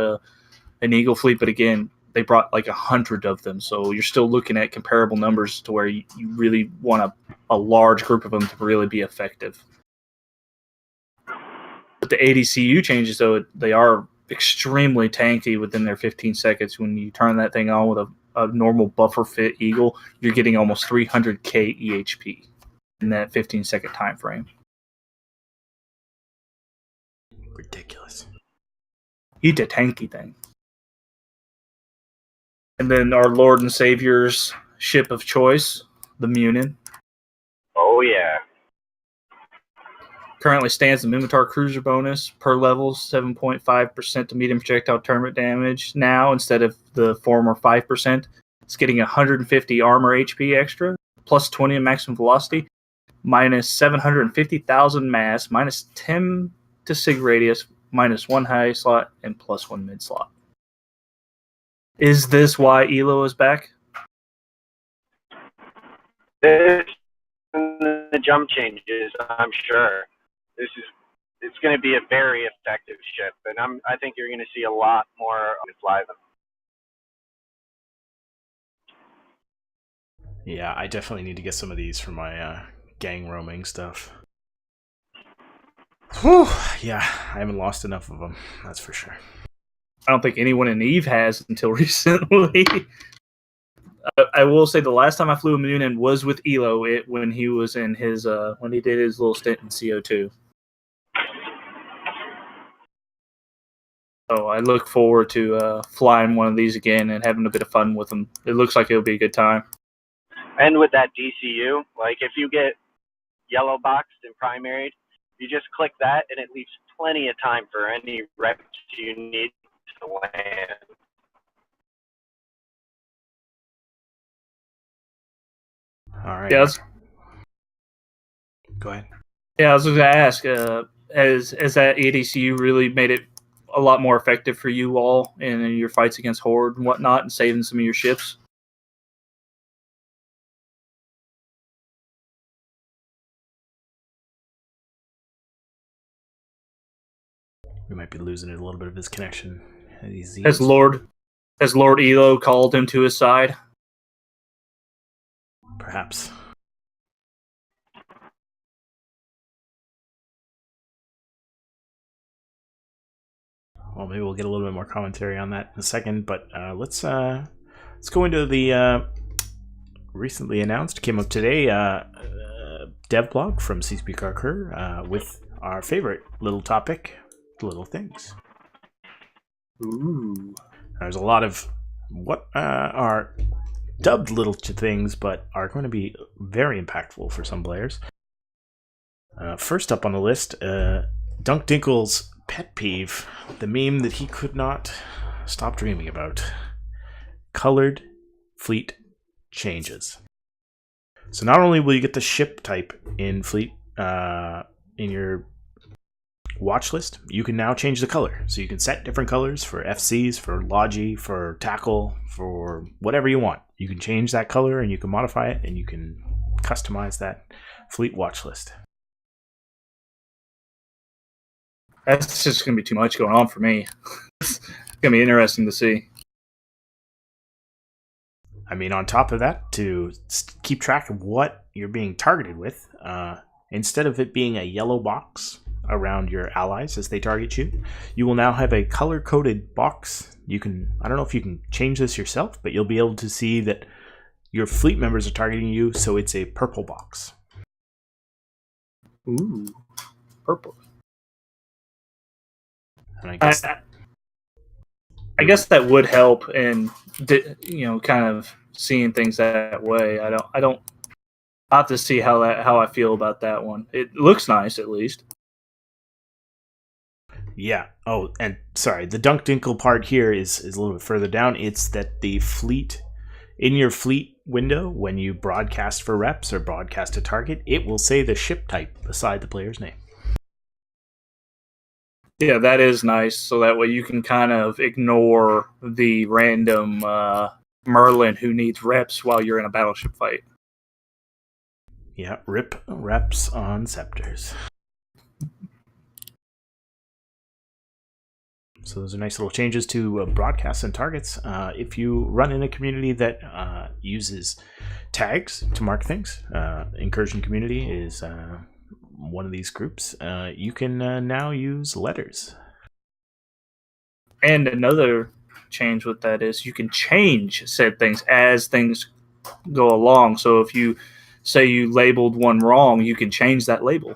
an Eagle fleet, but again, they brought like 100 of them. So you're still looking at comparable numbers to where you really want a large group of them to really be effective. But the ADCU changes, though, they are extremely tanky within their 15 seconds. When you turn that thing on with a normal buffer fit Eagle, you're getting almost 300k EHP in that 15-second time frame. Ridiculous. Eat a tanky thing. And then our Lord and Savior's ship of choice, the Munin. Oh, yeah. Currently stands the Minmatar Cruiser bonus per level, 7.5% to medium projectile tournament damage. Now, instead of the former 5%, it's getting 150 armor HP extra, plus 20 in maximum velocity, minus 750,000 mass, minus 10 to sig radius, minus 1 high slot, and plus 1 mid slot. Is this why ELO is back? This the jump changes, I'm sure. It's going to be a very effective ship, and I think you're going to see a lot more fly them. Yeah, I definitely need to get some of these for my gang roaming stuff. Whew, yeah, I haven't lost enough of them, that's for sure. I don't think anyone in EVE has until recently. I will say the last time I flew a Munin was with Elo when he was in his when he did his little stint in CO2. So I look forward to flying one of these again and having a bit of fun with them. It looks like it'll be a good time. And with that DCU, like if you get yellow boxed and primaried, you just click that and it leaves plenty of time for any reps you need to land. All right. Yeah, go ahead. Yeah, I was going to ask, has that ADCU really made it a lot more effective for you all in your fights against Horde and whatnot, and saving some of your ships? We might be losing a little bit of his connection. Has Lord Elo called him to his side? Perhaps. Well, maybe we'll get a little bit more commentary on that in a second, but let's go into the recently announced, came up today, dev blog from CCP Karkur with our favorite little topic, little things. Ooh. There's a lot of what are dubbed little things, but are going to be very impactful for some players. First up on the list, Dunk Dinkle's pet peeve, the meme that he could not stop dreaming about. Colored fleet changes. So not only will you get the ship type in fleet in your watch list, you can now change the color. So you can set different colors for FCs, for Logi, for Tackle, for whatever you want. You can change that color and you can modify it and you can customize that fleet watch list. That's just going to be too much going on for me. It's going to be interesting to see. I mean, on top of that, to keep track of what you're being targeted with, instead of it being a yellow box around your allies as they target you, you will now have a color-coded box. You can, I don't know if you can change this yourself, but you'll be able to see that your fleet members are targeting you, so it's a purple box. Ooh, purple. And I guess that would help in, kind of seeing things that way. I have to see how I feel about that one. It looks nice, at least. Yeah. Oh, and sorry, the Dunk Dinkle part here is a little bit further down. It's that the fleet, in your fleet window, when you broadcast for reps or broadcast a target, it will say the ship type beside the player's name. Yeah, that is nice. So that way you can kind of ignore the random Merlin who needs reps while you're in a battleship fight. Yeah, rip reps on scepters. So those are nice little changes to broadcasts and targets. If you run in a community that uses tags to mark things, Incursion Community is one of these groups. You can now use letters. And another change with that is you can change said things as things go along. So if you say you labeled one wrong, you can change that label.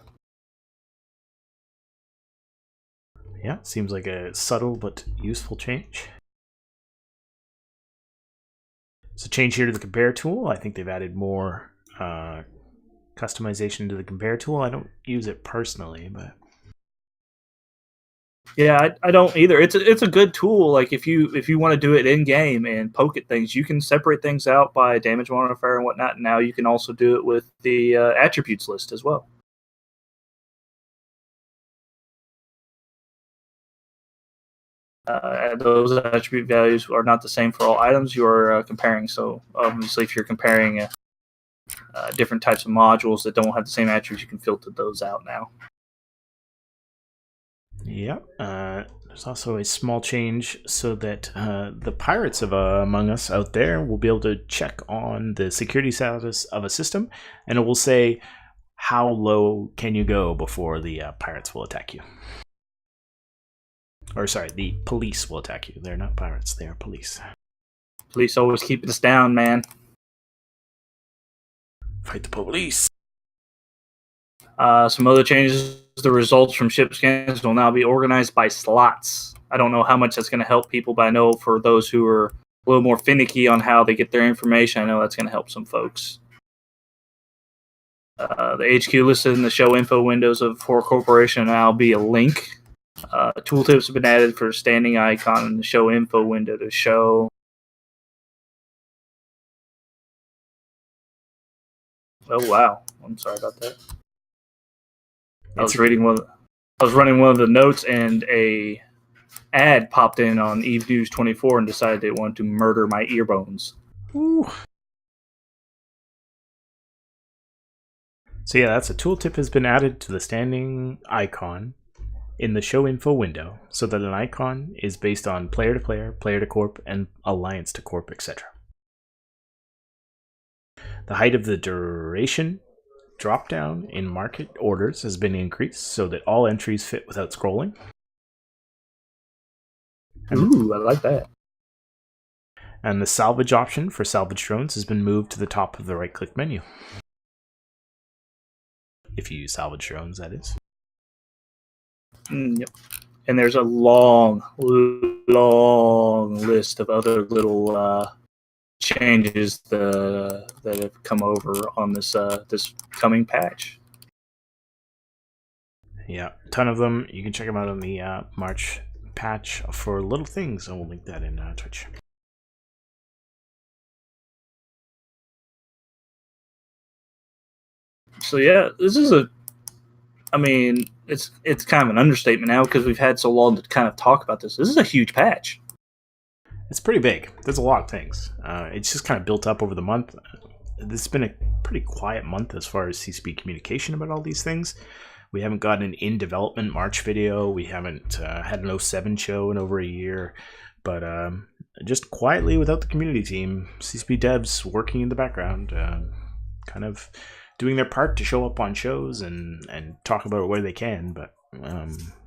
Yeah, seems like a subtle but useful change. So change here to the compare tool. I think they've added more customization to the compare tool. I don't use it personally, but yeah, I don't either. It's a good tool. Like if you want to do it in game and poke at things, you can separate things out by damage modifier and whatnot. Now you can also do it with the attributes list as well. Those attribute values are not the same for all items you are comparing. So obviously, if you're comparing different types of modules that don't have the same attributes, you can filter those out now. Yep. There's also a small change so that the pirates of Among Us out there will be able to check on the security status of a system, and it will say how low can you go before the pirates will attack you. Or sorry, the police will attack you. They're not pirates, they are police. Police always keeping us down, man. Fight the police. Some other changes, the results from ship scans will now be organized by slots. I don't know how much that's going to help people, but I know for those who are a little more finicky on how they get their information, I know that's going to help some folks. The HQ listed in the show info windows of For Corporation will now be a link. Tooltips have been added for standing icon in the show info window to show. Oh wow! I'm sorry about that. I was running one of the notes, and a ad popped in on Eve News 24 and decided they wanted to murder my earbones. Ooh. So yeah, that's a tooltip has been added to the standing icon in the show info window, so that an icon is based on player to player, player to corp, and alliance to corp, etc. The height of the duration drop down in market orders has been increased so that all entries fit without scrolling. Ooh, I like that. And the salvage option for salvage drones has been moved to the top of the right click menu. If you use salvage drones, that is. Yep. And there's a long list of other little changes that have come over on this this coming patch. Yeah, a ton of them. You can check them out on the March patch for little things. I will link that in Twitch. So yeah, this is it's kind of an understatement now because we've had so long to kind of talk about this. This is a huge patch. It's pretty big. There's a lot of things. It's just kind of built up over the month. This has been a pretty quiet month as far as CCP communication about all these things. We haven't gotten an in-development March video. We haven't had an 07 show in over a year. But just quietly, without the community team, CCP devs working in the background, kind of doing their part to show up on shows and talk about it where they can. But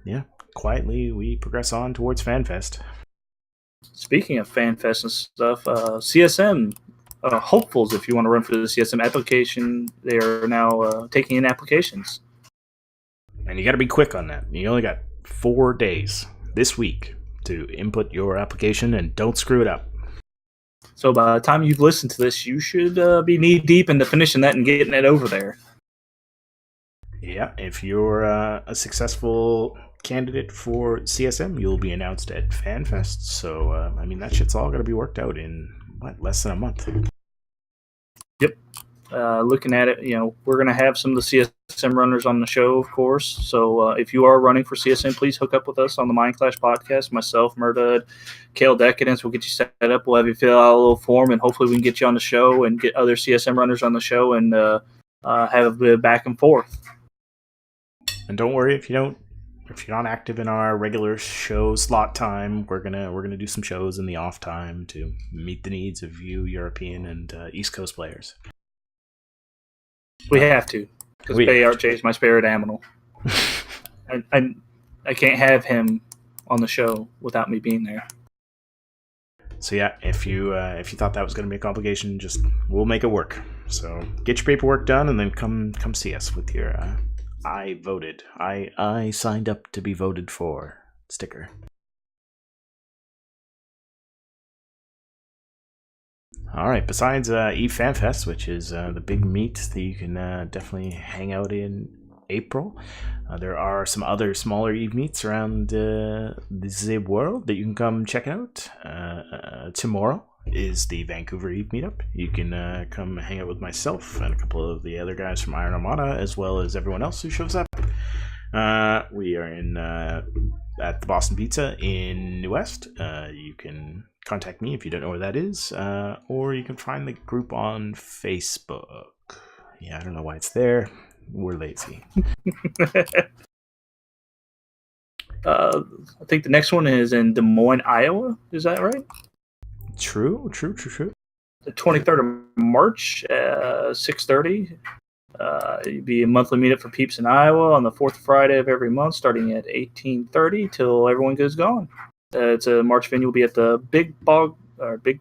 yeah, quietly, we progress on towards FanFest. Speaking of FanFest and stuff, CSM hopefuls, if you want to run for the CSM application, they are now taking in applications. And you got to be quick on that. You only got 4 days this week to input your application, and don't screw it up. So by the time you've listened to this, you should be knee-deep into finishing that and getting it over there. Yeah, if you're a successful candidate for CSM, you'll be announced at FanFest. So, I mean, that shit's all going to be worked out in, less than a month. Yep. Looking at it, we're going to have some of the CSM runners on the show, of course. So if you are running for CSM, please hook up with us on the Mind Clash podcast. Myself, Murdad, Kale Decadence, we'll get you set up. We'll have you fill out a little form, and hopefully we can get you on the show and get other CSM runners on the show and have a bit of back and forth. And don't worry if you're not active in our regular show slot time. We're gonna do some shows in the off time to meet the needs of you European and East Coast players. We have to, because Bayard is my spirit animal. I can't have him on the show without me being there. So yeah, if you thought that was going to be a complication, we'll make it work. So get your paperwork done and then come see us with your I voted. I signed up to be voted for sticker. All right, besides EVE FanFest, which is the big meet that you can definitely hang out in April, there are some other smaller EVE meets around the world that you can come check out. Tomorrow is the Vancouver EVE meetup. You can come hang out with myself and a couple of the other guys from Iron Armada, as well as everyone else who shows up. We are at the Boston Pizza in New West. You can contact me if you don't know where that is, or you can find the group on Facebook. Yeah, I don't know why it's there. We're lazy. I think the next one is in Des Moines, Iowa. Is that right? True. The 23rd of March, 6:30. It'd be a monthly meetup for peeps in Iowa on the fourth Friday of every month, starting at 18:30 till everyone goes gone. It's a March venue. Will be at the Big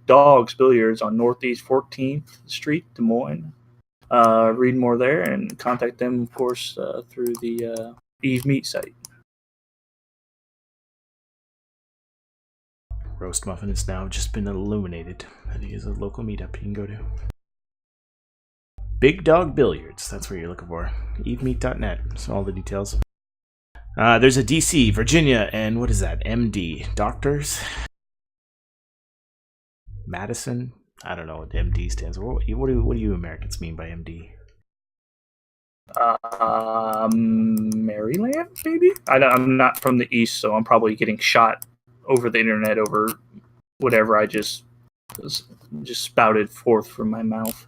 Dogs Billiards on Northeast 14th Street, Des Moines. Read more there and contact them, of course, through the Eve Meet site. Roast Muffin has now just been illuminated. That is a local meetup you can go to. Big Dog Billiards, that's where you're looking for. evemeet.net, so all the details. There's a DC, Virginia, and what is that? MD. Doctors? Madison? I don't know what MD stands for. What do you Americans mean by MD? Maryland, maybe? I'm not from the East, so I'm probably getting shot over the internet over whatever I just spouted forth from my mouth.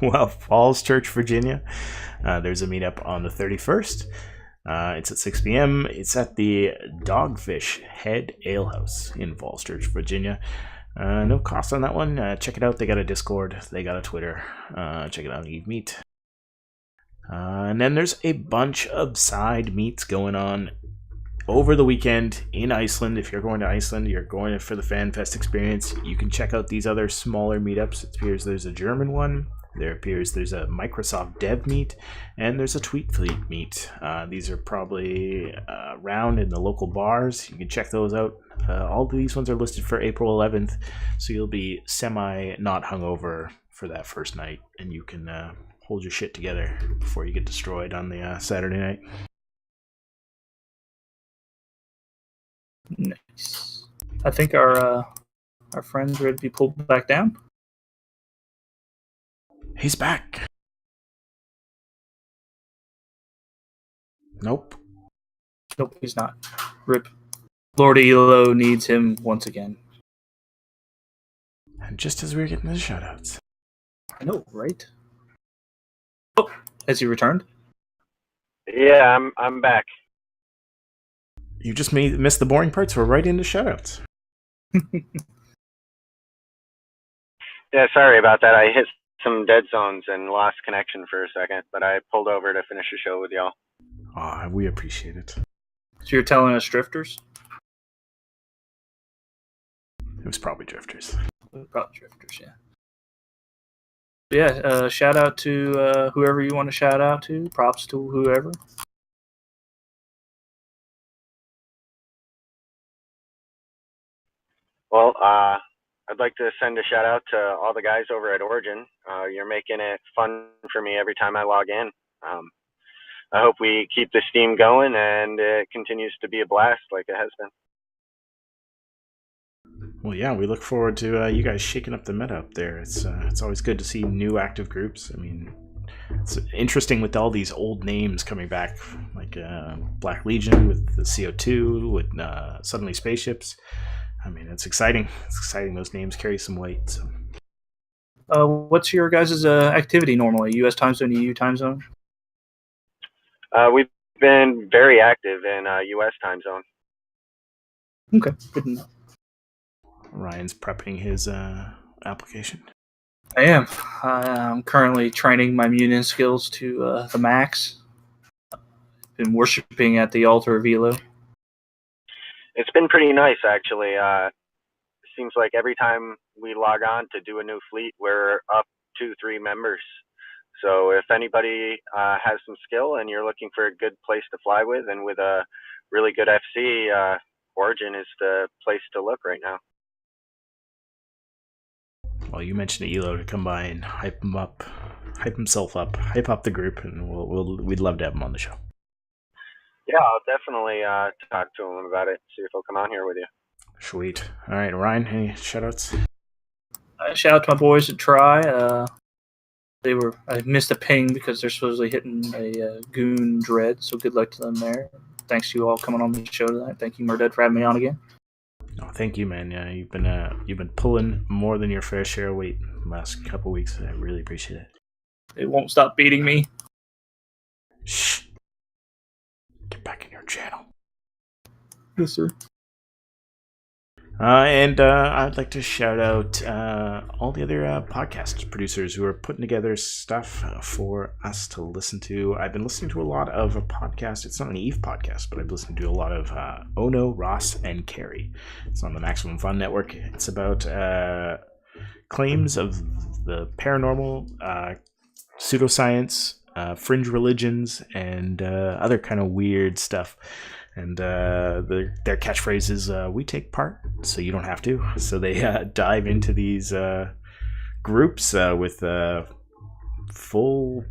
Well, Falls Church, Virginia. There's a meetup on the 31st. It's at 6 p.m. It's at the Dogfish Head Ale House in Falls Church, Virginia. No cost on that one. Check it out. They got a Discord. They got a Twitter. Check it out. Eve Meet. And then there's a bunch of side meets going on over the weekend in Iceland. If you're going to Iceland, you're going for the FanFest experience, you can check out these other smaller meetups. It appears there's a German one. There appears there's a Microsoft Dev Meet, and there's a Tweet Fleet Meet. These are probably around in the local bars. You can check those out. All of these ones are listed for April 11th, so you'll be not hungover for that first night, and you can hold your shit together before you get destroyed on the Saturday night. Nice. I think our friend's ready to be pulled back down. He's back. Nope. Nope, he's not. Rip. Lord Elo needs him once again. And just as we were getting the shoutouts. I know, right? Oh, has he returned? Yeah, I'm back. You just missed the boring parts. We're right into shoutouts. Yeah, sorry about that. I hit some dead zones and lost connection for a second, but I pulled over to finish the show with y'all. We appreciate it. So you're telling us drifters? It was probably drifters. Probably drifters, yeah. Yeah, shout out to whoever you want to shout out to. Props to whoever. Well, I'd like to send a shout out to all the guys over at Origin. You're making it fun for me every time I log in. I hope we keep this team going and it continues to be a blast like it has been. Well, yeah, we look forward to you guys shaking up the meta up there. It's always good to see new active groups. I mean, it's interesting with all these old names coming back, like Black Legion with the CO2, with suddenly spaceships. I mean, it's exciting. It's exciting. Those names carry some weight. So. What's your guys' activity normally? U.S. time zone, EU time zone? We've been very active in U.S. time zone. Okay, good to know. Ryan's prepping his application. I am. I'm currently training my Munin skills to the max. Been worshiping at the altar of Elo. It's been pretty nice, actually. It seems like every time we log on to do a new fleet, we're up 2-3 members. So if anybody has some skill and you're looking for a good place to fly with and with a really good FC, Origin is the place to look right now. Well, you mentioned Elo to come by and hype himself up, hype up the group, and we'd love to have him on the show. Yeah, I'll definitely talk to him about it, see if he'll come on here with you. Sweet. All right, Ryan, any shoutouts? Shout out to my boys at Try. I missed a ping because they're supposedly hitting a goon dread, so good luck to them there. Thanks to you all coming on the show tonight. Thank you, Murded, for having me on again. Oh, thank you, man. Yeah, you've been pulling more than your fair share of weight the last couple weeks. I really appreciate it. It won't stop beating me. Shh. Get back in your channel. Yes, sir. And I'd like to shout out all the other podcast producers who are putting together stuff for us to listen to. I've been listening to a lot of a podcast. It's not an EVE podcast, but I've listened to a lot of Ono, Ross, and Carrie. It's on the Maximum Fun Network. It's about claims of the paranormal, pseudoscience, fringe religions, and other kind of weird stuff. And their catchphrase is, we take part, so you don't have to. So they dive into these groups with full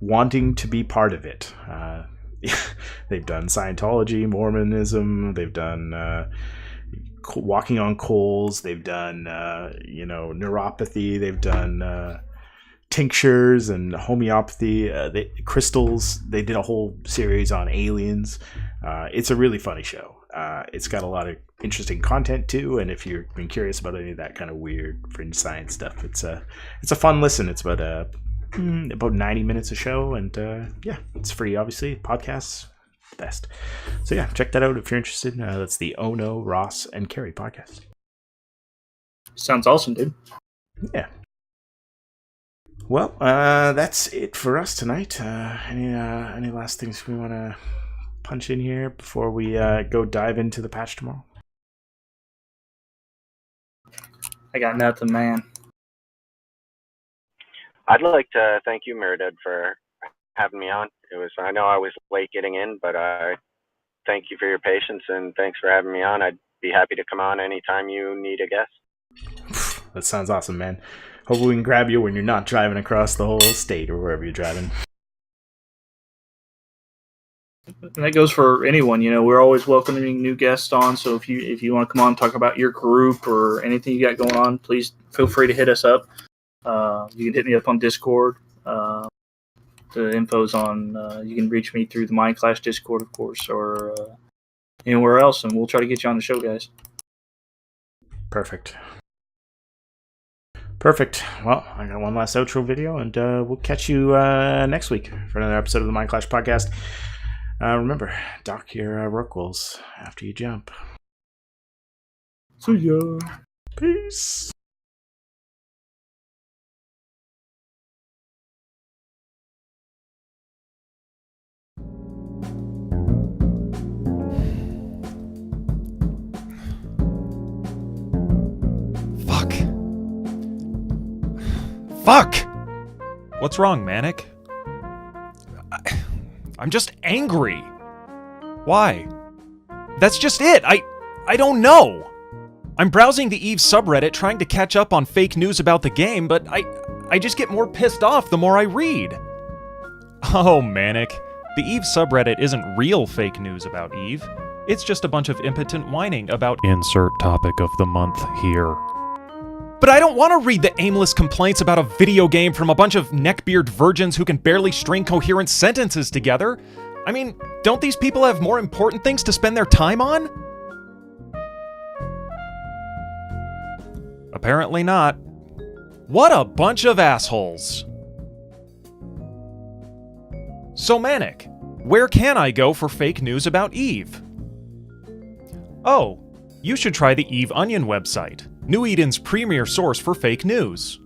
wanting to be part of it. They've done Scientology, Mormonism, they've done walking on coals, they've done, neuropathy, they've done tinctures and homeopathy, crystals. They did a whole series on aliens. It's a really funny show. It's got a lot of interesting content too, and if you've been curious about any of that kind of weird fringe science stuff, it's a fun listen. It's about 90 minutes a show, and yeah, it's free. Obviously, podcasts best. So yeah, check that out if you're interested. That's the Ono, Ross, and Carrie podcast. Sounds awesome, dude. Yeah. Well, that's it for us tonight. Any last things we want to punch in here before we go dive into the patch tomorrow? I got nothing, man. I'd like to thank you, Murded, for having me on. I know I was late getting in, but thank you for your patience and thanks for having me on. I'd be happy to come on anytime you need a guest. That sounds awesome, man. Hopefully we can grab you when you're not driving across the whole state or wherever you're driving. And that goes for anyone. We're always welcoming new guests on. So if you want to come on and talk about your group or anything you got going on, please feel free to hit us up. You can hit me up on Discord. The info's on. You can reach me through the Mind Clash Discord, of course, or anywhere else, and we'll try to get you on the show, guys. Perfect. Well, I got one last outro video, and we'll catch you next week for another episode of the Mind Clash podcast. Remember, dock your rook rolls after you jump. See ya. Peace. Fuck! What's wrong, Manic? I'm just angry. Why? That's just it. I don't know. I'm browsing the EVE subreddit trying to catch up on fake news about the game, but I just get more pissed off the more I read. Oh, Manic. The EVE subreddit isn't real fake news about EVE. It's just a bunch of impotent whining about insert topic of the month here. But I don't want to read the aimless complaints about a video game from a bunch of neckbeard virgins who can barely string coherent sentences together. I mean, don't these people have more important things to spend their time on? Apparently not. What a bunch of assholes. So Manic, where can I go for fake news about EVE? Oh, you should try the EVE Onion website, New Eden's premier source for fake news.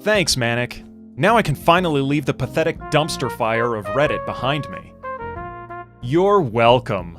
Thanks, Manic. Now I can finally leave the pathetic dumpster fire of Reddit behind me. You're welcome.